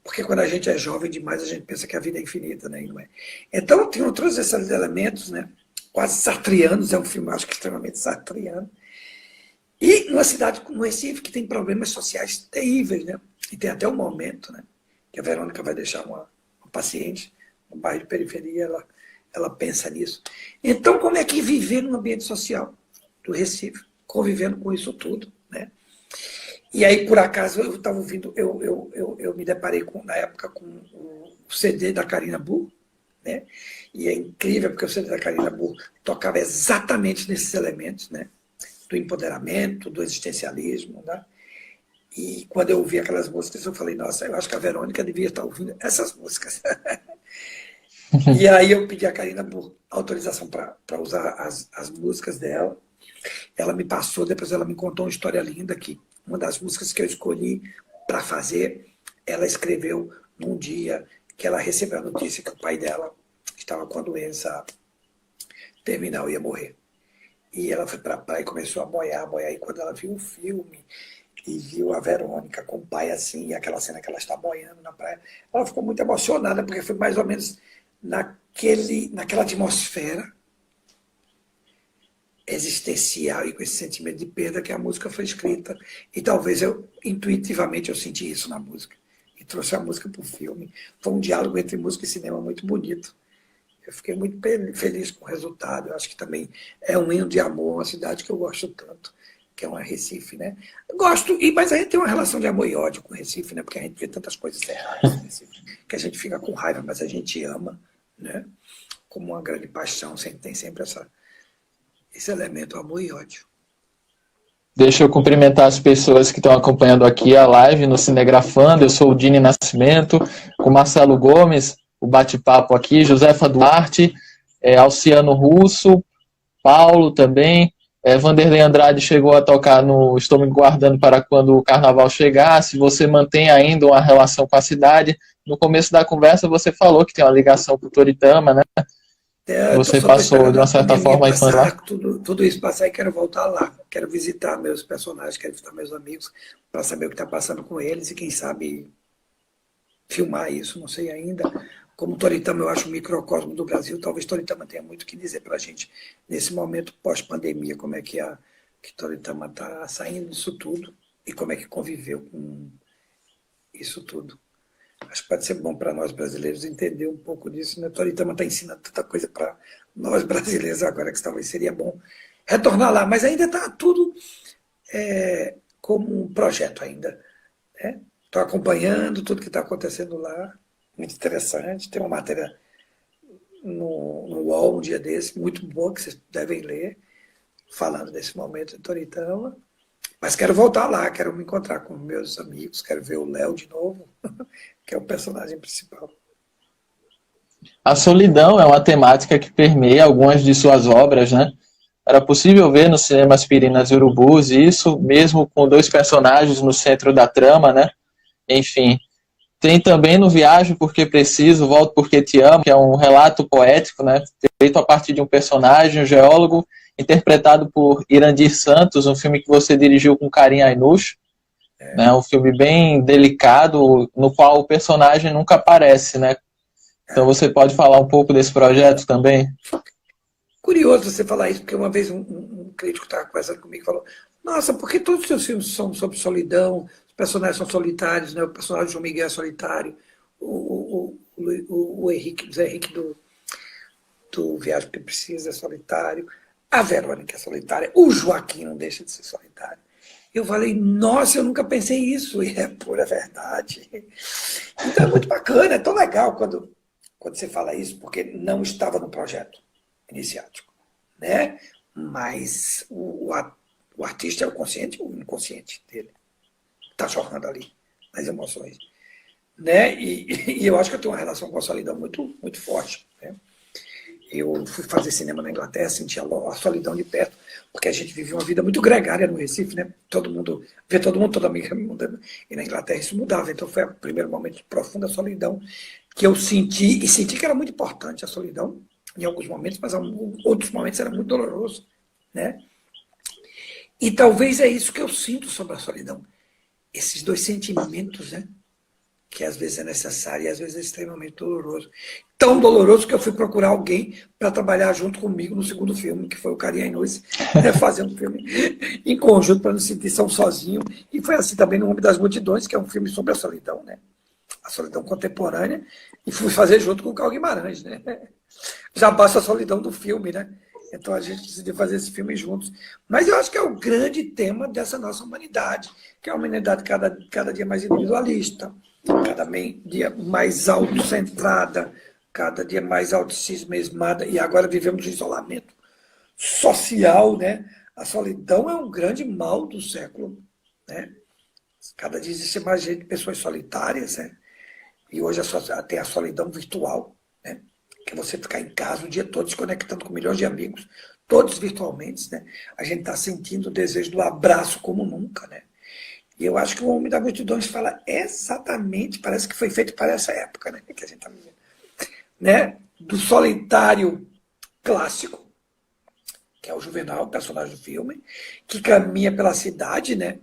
Porque quando a gente é jovem demais, a gente pensa que a vida é infinita, né? E não é. Então, tem outros esses elementos, né? Quase sartrianos, é um filme, acho que extremamente sartriano. E numa cidade como Recife, que tem problemas sociais terríveis, né? E tem até um momento, né? Que a Verônica vai deixar uma paciente no bairro de periferia, ela pensa nisso. Então, como é que viver num ambiente social do Recife, convivendo com isso tudo, né? E aí, por acaso, eu estava ouvindo, eu me deparei na época com o CD da Karina Burr, né? E é incrível, porque o CD da Karina Burr tocava exatamente nesses elementos, né? Do empoderamento, do existencialismo, né? E quando eu ouvi aquelas músicas, eu falei, nossa, eu acho que a Verônica devia estar ouvindo essas músicas. E aí eu pedi a Karina por autorização para usar as músicas dela. Ela me passou, depois ela me contou uma história linda que uma das músicas que eu escolhi para fazer, ela escreveu num dia que ela recebeu a notícia que o pai dela estava com a doença terminal, ia morrer. E ela foi para a praia e começou a boiar. E quando ela viu o filme e viu a Verônica com o pai assim, e aquela cena que ela está boiando na praia, ela ficou muito emocionada, porque foi mais ou menos naquela atmosfera existencial e com esse sentimento de perda que a música foi escrita. E talvez intuitivamente, eu senti isso na música. E trouxe a música para o filme. Foi um diálogo entre música e cinema muito bonito. Eu fiquei muito feliz com o resultado. Eu acho que também é um hino de amor, uma cidade que eu gosto tanto, que é uma Recife, né? Gosto, mas a gente tem uma relação de amor e ódio com o Recife, né? Porque a gente vê tantas coisas erradas no Recife, que a gente fica com raiva, mas a gente ama, né? Como uma grande paixão, tem sempre esse elemento, amor e ódio. Deixa eu cumprimentar as pessoas que estão acompanhando aqui a live no Cinegrafando. Eu sou o Dini Nascimento, com Marcelo Gomes, o bate-papo aqui, Josefa Duarte, Alciano Russo, Paulo também, Vanderlei Andrade chegou a tocar no Estou Me Guardando para Quando o Carnaval Chegar. Se você mantém ainda uma relação com a cidade, no começo da conversa você falou que tem uma ligação com o Toritama, né? Você passou, de uma certa forma, a infância lá? Tudo isso passar e quero voltar lá. Quero visitar meus personagens, quero visitar meus amigos, para saber o que está passando com eles e, quem sabe, filmar isso, não sei ainda. Como Toritama, eu acho um microcosmo do Brasil, talvez Toritama tenha muito o que dizer para a gente nesse momento pós-pandemia, como é que Toritama está saindo disso tudo e como é que conviveu com isso tudo. Acho que pode ser bom para nós brasileiros entender um pouco disso. Né? Toritama está ensinando tanta coisa para nós brasileiros agora, que talvez seria bom retornar lá, mas ainda está tudo como um projeto ainda. Estou acompanhando tudo que está acontecendo lá, muito interessante. Tem uma matéria no UOL um dia desse, muito boa, que vocês devem ler, falando desse momento de Toritama. Mas quero voltar lá, quero me encontrar com meus amigos, quero ver o Léo de novo, que é o personagem principal. A solidão é uma temática que permeia algumas de suas obras, né? Era possível ver no cinema Aspirinas e Urubus isso, mesmo com dois personagens no centro da trama, né? Enfim, tem também no Viajo Porque Preciso, Volto Porque Te Amo, que é um relato poético, né? Feito a partir de um personagem, um geólogo, interpretado por Irandir Santos, um filme que você dirigiu com Karim Ainush, né? Um filme bem delicado, no qual o personagem nunca aparece, né? Então você pode falar um pouco desse projeto também? Curioso você falar isso, porque uma vez um crítico estava conversando comigo e falou: Nossa, por que todos os seus filmes são sobre solidão? Os personagens são solitários, né? O personagem de João Miguel é solitário, o Henrique, o Zé Henrique do Viagem que Precisa é solitário, a Verônica é solitária, o Joaquim não deixa de ser solitário. Eu falei, nossa, eu nunca pensei isso, e é pura verdade. Então é muito bacana, é tão legal quando você fala isso, porque não estava no projeto iniciático, né? Mas o artista é o consciente ou o inconsciente dele. Está jorrando ali, nas emoções. Né? E eu acho que eu tenho uma relação com a solidão muito, muito forte. Né? Eu fui fazer cinema na Inglaterra, senti a solidão de perto, porque a gente vivia uma vida muito gregária no Recife, né? Vê todo mundo, toda amiga mudando. E na Inglaterra isso mudava. Então foi o primeiro momento de profunda solidão que eu senti, e senti que era muito importante a solidão, em alguns momentos, mas em outros momentos era muito doloroso. Né? E talvez é isso que eu sinto sobre a solidão. Esses dois sentimentos, né? Que às vezes é necessário e às vezes é extremamente doloroso. Tão doloroso que eu fui procurar alguém para trabalhar junto comigo no segundo filme, que foi o Karim Ainuz, né, fazendo um filme em conjunto para não se sentir tão sozinho. E foi assim também no Homem das Multidões, que é um filme sobre a solidão, né? A solidão contemporânea, e fui fazer junto com o Carl Guimarães, né? Já basta a solidão do filme, né? Então a gente decidiu fazer esse filme juntos. Mas eu acho que é o grande tema dessa nossa humanidade, que é uma humanidade cada dia mais individualista, cada dia mais autocentrada, cada dia mais autossimesmada, e agora vivemos um isolamento social, né? A solidão é um grande mal do século, né? Cada dia existe mais gente, pessoas solitárias, né? E hoje tem a solidão virtual, né? Que é você ficar em casa o dia todo se conectando com milhões de amigos, todos virtualmente, né? A gente está sentindo o desejo do abraço como nunca, né? E eu acho que o Homem das Multidões fala exatamente, parece que foi feito para essa época, né? Que a gente está vivendo, né? Do solitário clássico, que é o Juvenal, o personagem do filme, que caminha pela cidade, né?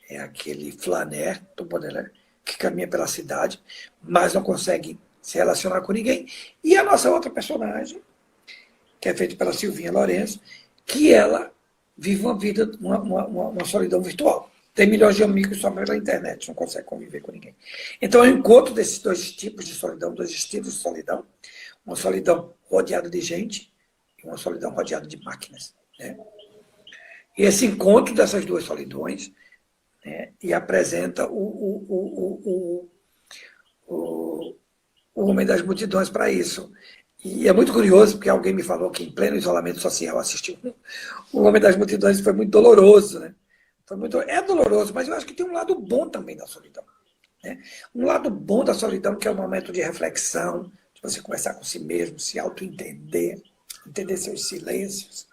É aquele flaner do Baudelaire, que caminha pela cidade, mas não consegue se relacionar com ninguém. E a nossa outra personagem, que é feita pela Silvinha Lourenço, que ela vive uma vida, uma solidão virtual. Tem milhões de amigos só pela internet, não consegue conviver com ninguém. Então, é o encontro desses dois tipos de solidão, dois estilos de solidão, uma solidão rodeada de gente e uma solidão rodeada de máquinas. Né? E esse encontro dessas duas solidões, né, e apresenta o Homem das Multidões para isso. E é muito curioso, porque alguém me falou que em pleno isolamento social assistiu o Homem das Multidões, foi muito doloroso. Né? É doloroso, mas eu acho que tem um lado bom também da solidão. Né? Um lado bom da solidão, que é o momento de reflexão, de você conversar com si mesmo, se auto-entender, entender seus silêncios.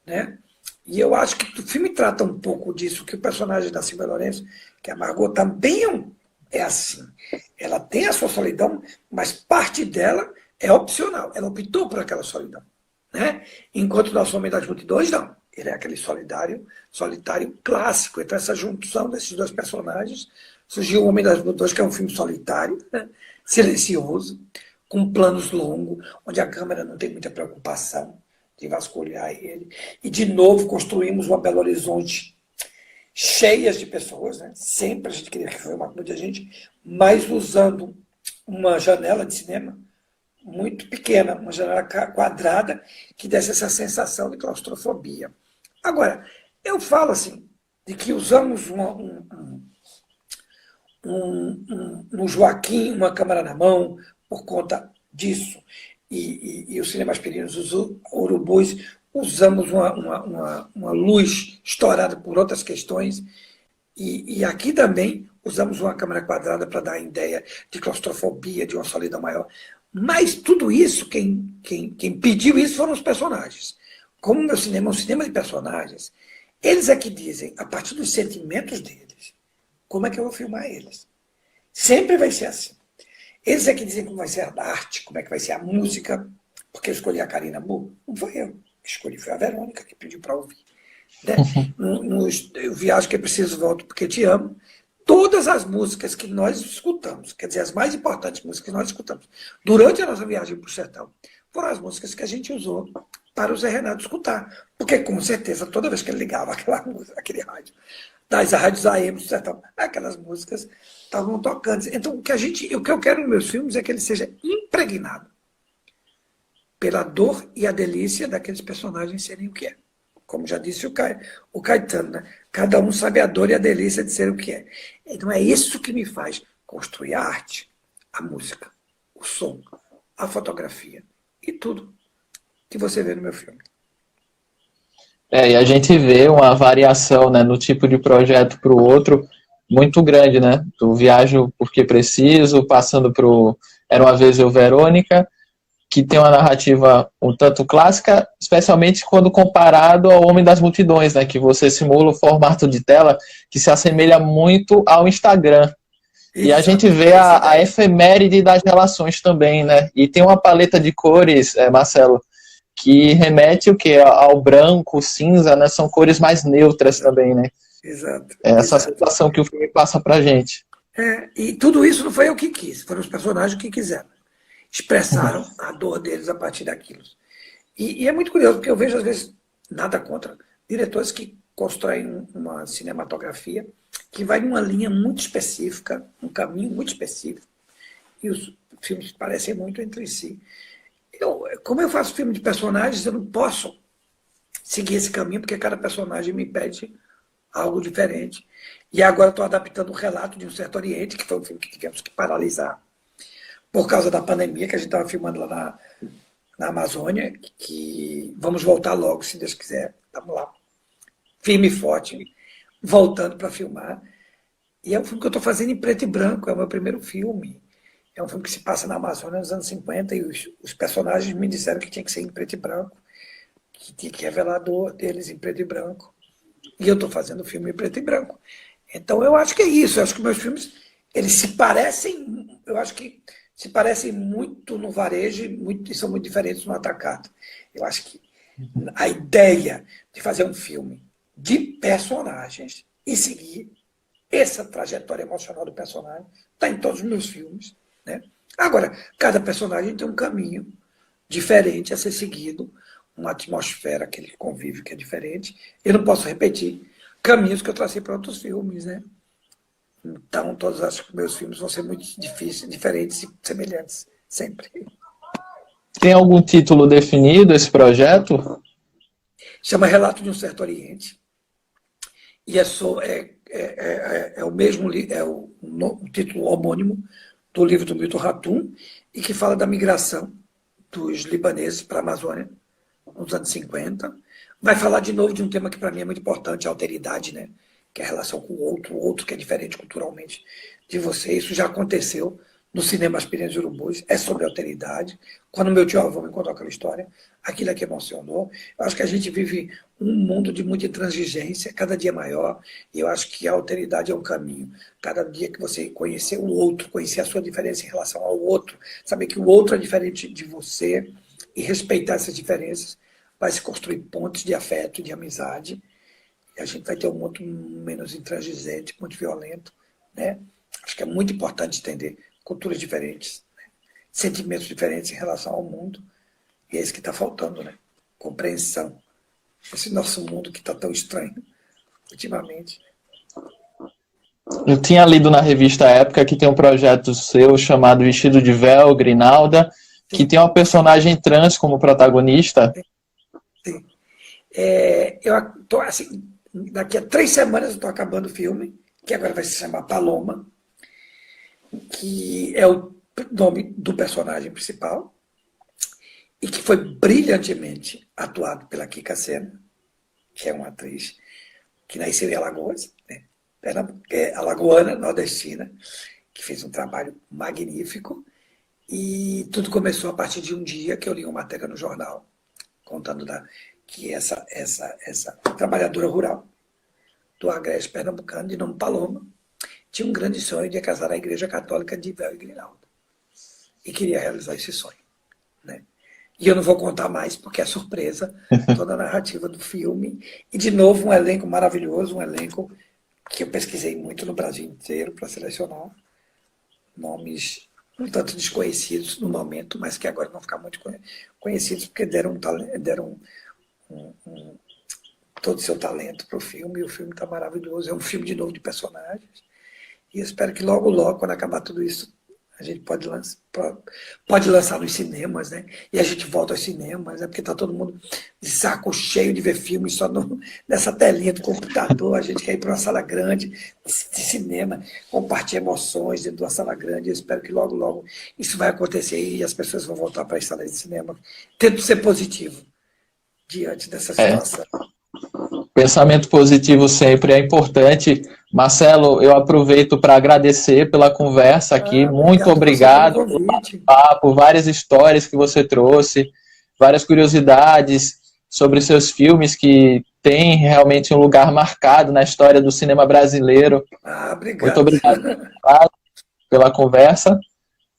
Né? E eu acho que o filme trata um pouco disso, que o personagem da Silvia Lourenço, que é a Margot, também é assim. Ela tem a sua solidão, mas parte dela é opcional. Ela optou por aquela solidão. Né? Enquanto o nosso Homem das Multidões, não. Ele é aquele solitário clássico. Então, essa junção desses dois personagens, surgiu o Homem das Multidões, que é um filme solitário, né? Silencioso, com planos longos, onde a câmera não tem muita preocupação de vasculhar ele. E, de novo, construímos uma Belo Horizonte cheias de pessoas, né? Sempre a gente queria que fosse uma muita gente, mas usando uma janela de cinema muito pequena, uma janela quadrada, que desse essa sensação de claustrofobia. Agora, eu falo assim, de que usamos no Joaquim uma câmera na mão por conta disso. e os Cinemasperinos, os urubus, usamos uma luz estourada por outras questões, e aqui também usamos uma câmera quadrada para dar a ideia de claustrofobia, de uma solidão maior. Mas tudo isso, quem pediu isso foram os personagens. Como o meu cinema é um cinema de personagens, eles é que dizem, a partir dos sentimentos deles, como é que eu vou filmar eles. Sempre vai ser assim. Eles é que dizem como vai ser a arte, como é que vai ser a música, porque eu escolhi a Karina Bu, não foi eu que escolhi, foi a Verônica que pediu para ouvir. Né? Eu viajo que é preciso, volto porque te amo. Todas as músicas que nós escutamos, quer dizer, as mais importantes músicas que nós escutamos durante a nossa viagem para o sertão, foram as músicas que a gente usou para o Zé Renato escutar. Porque, com certeza, toda vez que ele ligava aquela música, aquele rádio, das rádios AM do sertão, aquelas músicas estavam tocando. Então, o que eu quero nos meus filmes é que ele seja impregnado pela dor e a delícia daqueles personagens serem o que é. Como já disse o Caetano, né? Cada um sabe a dor e a delícia de ser o que é. Então é isso que me faz construir a arte, a música, o som, a fotografia e tudo que você vê no meu filme. E a gente vê uma variação, né, no tipo de projeto para o outro muito grande, né? Do Viajo Porque Preciso, passando para o Era Uma Vez Eu, Verônica, que tem uma narrativa um tanto clássica, especialmente quando comparado ao Homem das Multidões, né, que você simula o formato de tela que se assemelha muito ao Instagram. E a gente vê a efeméride das relações também, né? E tem uma paleta de cores, Marcelo, que remete o quê? Ao branco, cinza, né? São cores mais neutras também, né? Exato. Essa sensação que o filme passa pra gente. E tudo isso não foi eu que quis, foram os personagens que quiseram. Expressaram a dor deles a partir daquilo. E é muito curioso, porque eu vejo, às vezes, nada contra diretores que constroem uma cinematografia que vai numa linha muito específica, um caminho muito específico, e os filmes parecem muito entre si. Como eu faço filme de personagens, eu não posso seguir esse caminho, porque cada personagem me pede algo diferente. E agora estou adaptando o relato de Um Certo Oriente, que foi um filme que tivemos que paralisar por causa da pandemia, que a gente estava filmando lá na Amazônia, que vamos voltar logo, se Deus quiser. Estamos lá, firme e forte, voltando para filmar. E é um filme que eu estou fazendo em preto e branco, é o meu primeiro filme. É um filme que se passa na Amazônia nos anos 50 e os personagens me disseram que tinha que ser em preto e branco, que tinha que revelar a dor deles em preto e branco. E eu estou fazendo o filme em preto e branco. Então eu acho que é isso, eu acho que meus filmes, eles se parecem, eu acho que se parecem muito no varejo e são muito diferentes no atacado. Eu acho que a ideia de fazer um filme de personagens e seguir essa trajetória emocional do personagem está em todos os meus filmes. Né? Agora, cada personagem tem um caminho diferente a ser seguido, uma atmosfera, aquele convívio que é diferente. Eu não posso repetir caminhos que eu tracei para outros filmes. Né? Então, todos os meus filmes vão ser muito difíceis, diferentes e semelhantes, sempre. Tem algum título definido esse projeto? Chama Relato de um Certo Oriente. E é o mesmo, o título homônimo do livro do Milton Ratum, e que fala da migração dos libaneses para a Amazônia nos anos 50. Vai falar de novo de um tema que para mim é muito importante, a alteridade, né? Que é a relação com o outro que é diferente culturalmente de você. Isso já aconteceu no cinema Aspirantes de Urubus, é sobre alteridade. Quando meu tio-avô me contou aquela história, aquilo é que emocionou. Eu acho que a gente vive um mundo de muita intransigência, cada dia maior, e eu acho que a alteridade é um caminho. Cada dia que você conhecer o outro, conhecer a sua diferença em relação ao outro, saber que o outro é diferente de você e respeitar essas diferenças, vai se construir pontes de afeto, de amizade, e a gente vai ter um mundo menos intransigente, muito violento. Né? Acho que é muito importante entender culturas diferentes, né? Sentimentos diferentes em relação ao mundo, e é isso que está faltando, né? Compreensão. Esse nosso mundo que está tão estranho ultimamente. Eu tinha lido na revista Época que tem um projeto seu chamado Vestido de Véu, Grinalda, que tem uma personagem trans como protagonista. Sim. Eu tô, assim, daqui a 3 semanas eu estou acabando o filme, que agora vai se chamar Paloma, que é o nome do personagem principal. e que foi brilhantemente atuado pela Kika Sena, que é uma atriz que nasceu em Alagoas, né? É alagoana, nordestina, que fez um trabalho magnífico. E tudo começou a partir de um dia que eu li uma matéria no jornal, contando que essa trabalhadora rural do Agreste Pernambucano, de nome Paloma, tinha um grande sonho de casar na Igreja Católica de Véu e Grinalda. E queria realizar esse sonho, né? E eu não vou contar mais, porque é surpresa, toda a narrativa do filme. E, de novo, um elenco maravilhoso, um elenco que eu pesquisei muito no Brasil inteiro para selecionar nomes um tanto desconhecidos no momento, mas que agora vão ficar muito conhecidos, porque deram todo o seu talento para o filme, e o filme está maravilhoso. É um filme, de novo, de personagens. E eu espero que logo, logo, quando acabar tudo isso, a gente pode lançar nos cinemas, né? E a gente volta aos cinemas, né? Porque está todo mundo de saco cheio de ver filmes só nessa telinha do computador. A gente quer ir para uma sala grande de cinema, compartilhar emoções dentro de uma sala grande. Eu espero que logo, logo isso vai acontecer e as pessoas vão voltar para as salas de cinema. Tento ser positivo diante dessa situação. Pensamento positivo sempre é importante. Marcelo, eu aproveito para agradecer pela conversa aqui. Muito obrigado pelo papo, várias histórias que você trouxe, várias curiosidades sobre seus filmes que têm realmente um lugar marcado na história do cinema brasileiro. Obrigado. Muito obrigado pela conversa.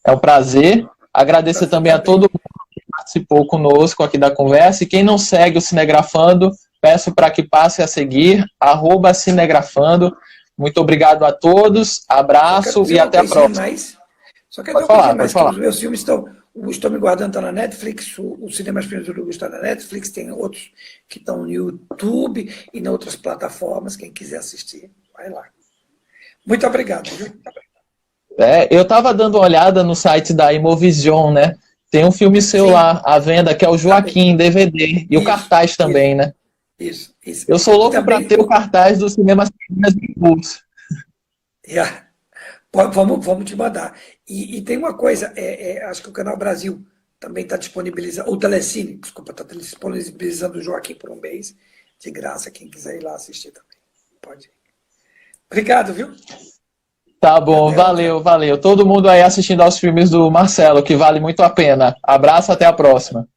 É um prazer. Agradecer também a todo mundo que participou conosco aqui da conversa. E quem não segue o Cinegrafando, peço para que passe a seguir, @Cinegrafando. Muito obrigado a todos, abraço e até a próxima. Só quero dizer uma coisa mais, que os meus filmes Estou Me Guardando está na Netflix, o Cinema Espírito do Hugo está na Netflix, tem outros que estão no YouTube e em outras plataformas, quem quiser assistir, vai lá. Muito obrigado, viu? Eu estava dando uma olhada no site da Imovision, né? Tem um filme seu lá, à venda, que é o Joaquim, DVD, e o cartaz também, né? Isso. Eu sou louco para ter o cartaz do Cinema de Impulso. Vamos te mandar. E tem uma coisa, acho que o Canal Brasil também está disponibilizando, o Telecine, desculpa, está disponibilizando o Joaquim por um mês, de graça, quem quiser ir lá assistir também. Pode ir. Obrigado, viu? Tá bom, valeu. Todo mundo aí assistindo aos filmes do Marcelo, que vale muito a pena. Abraço, até a próxima.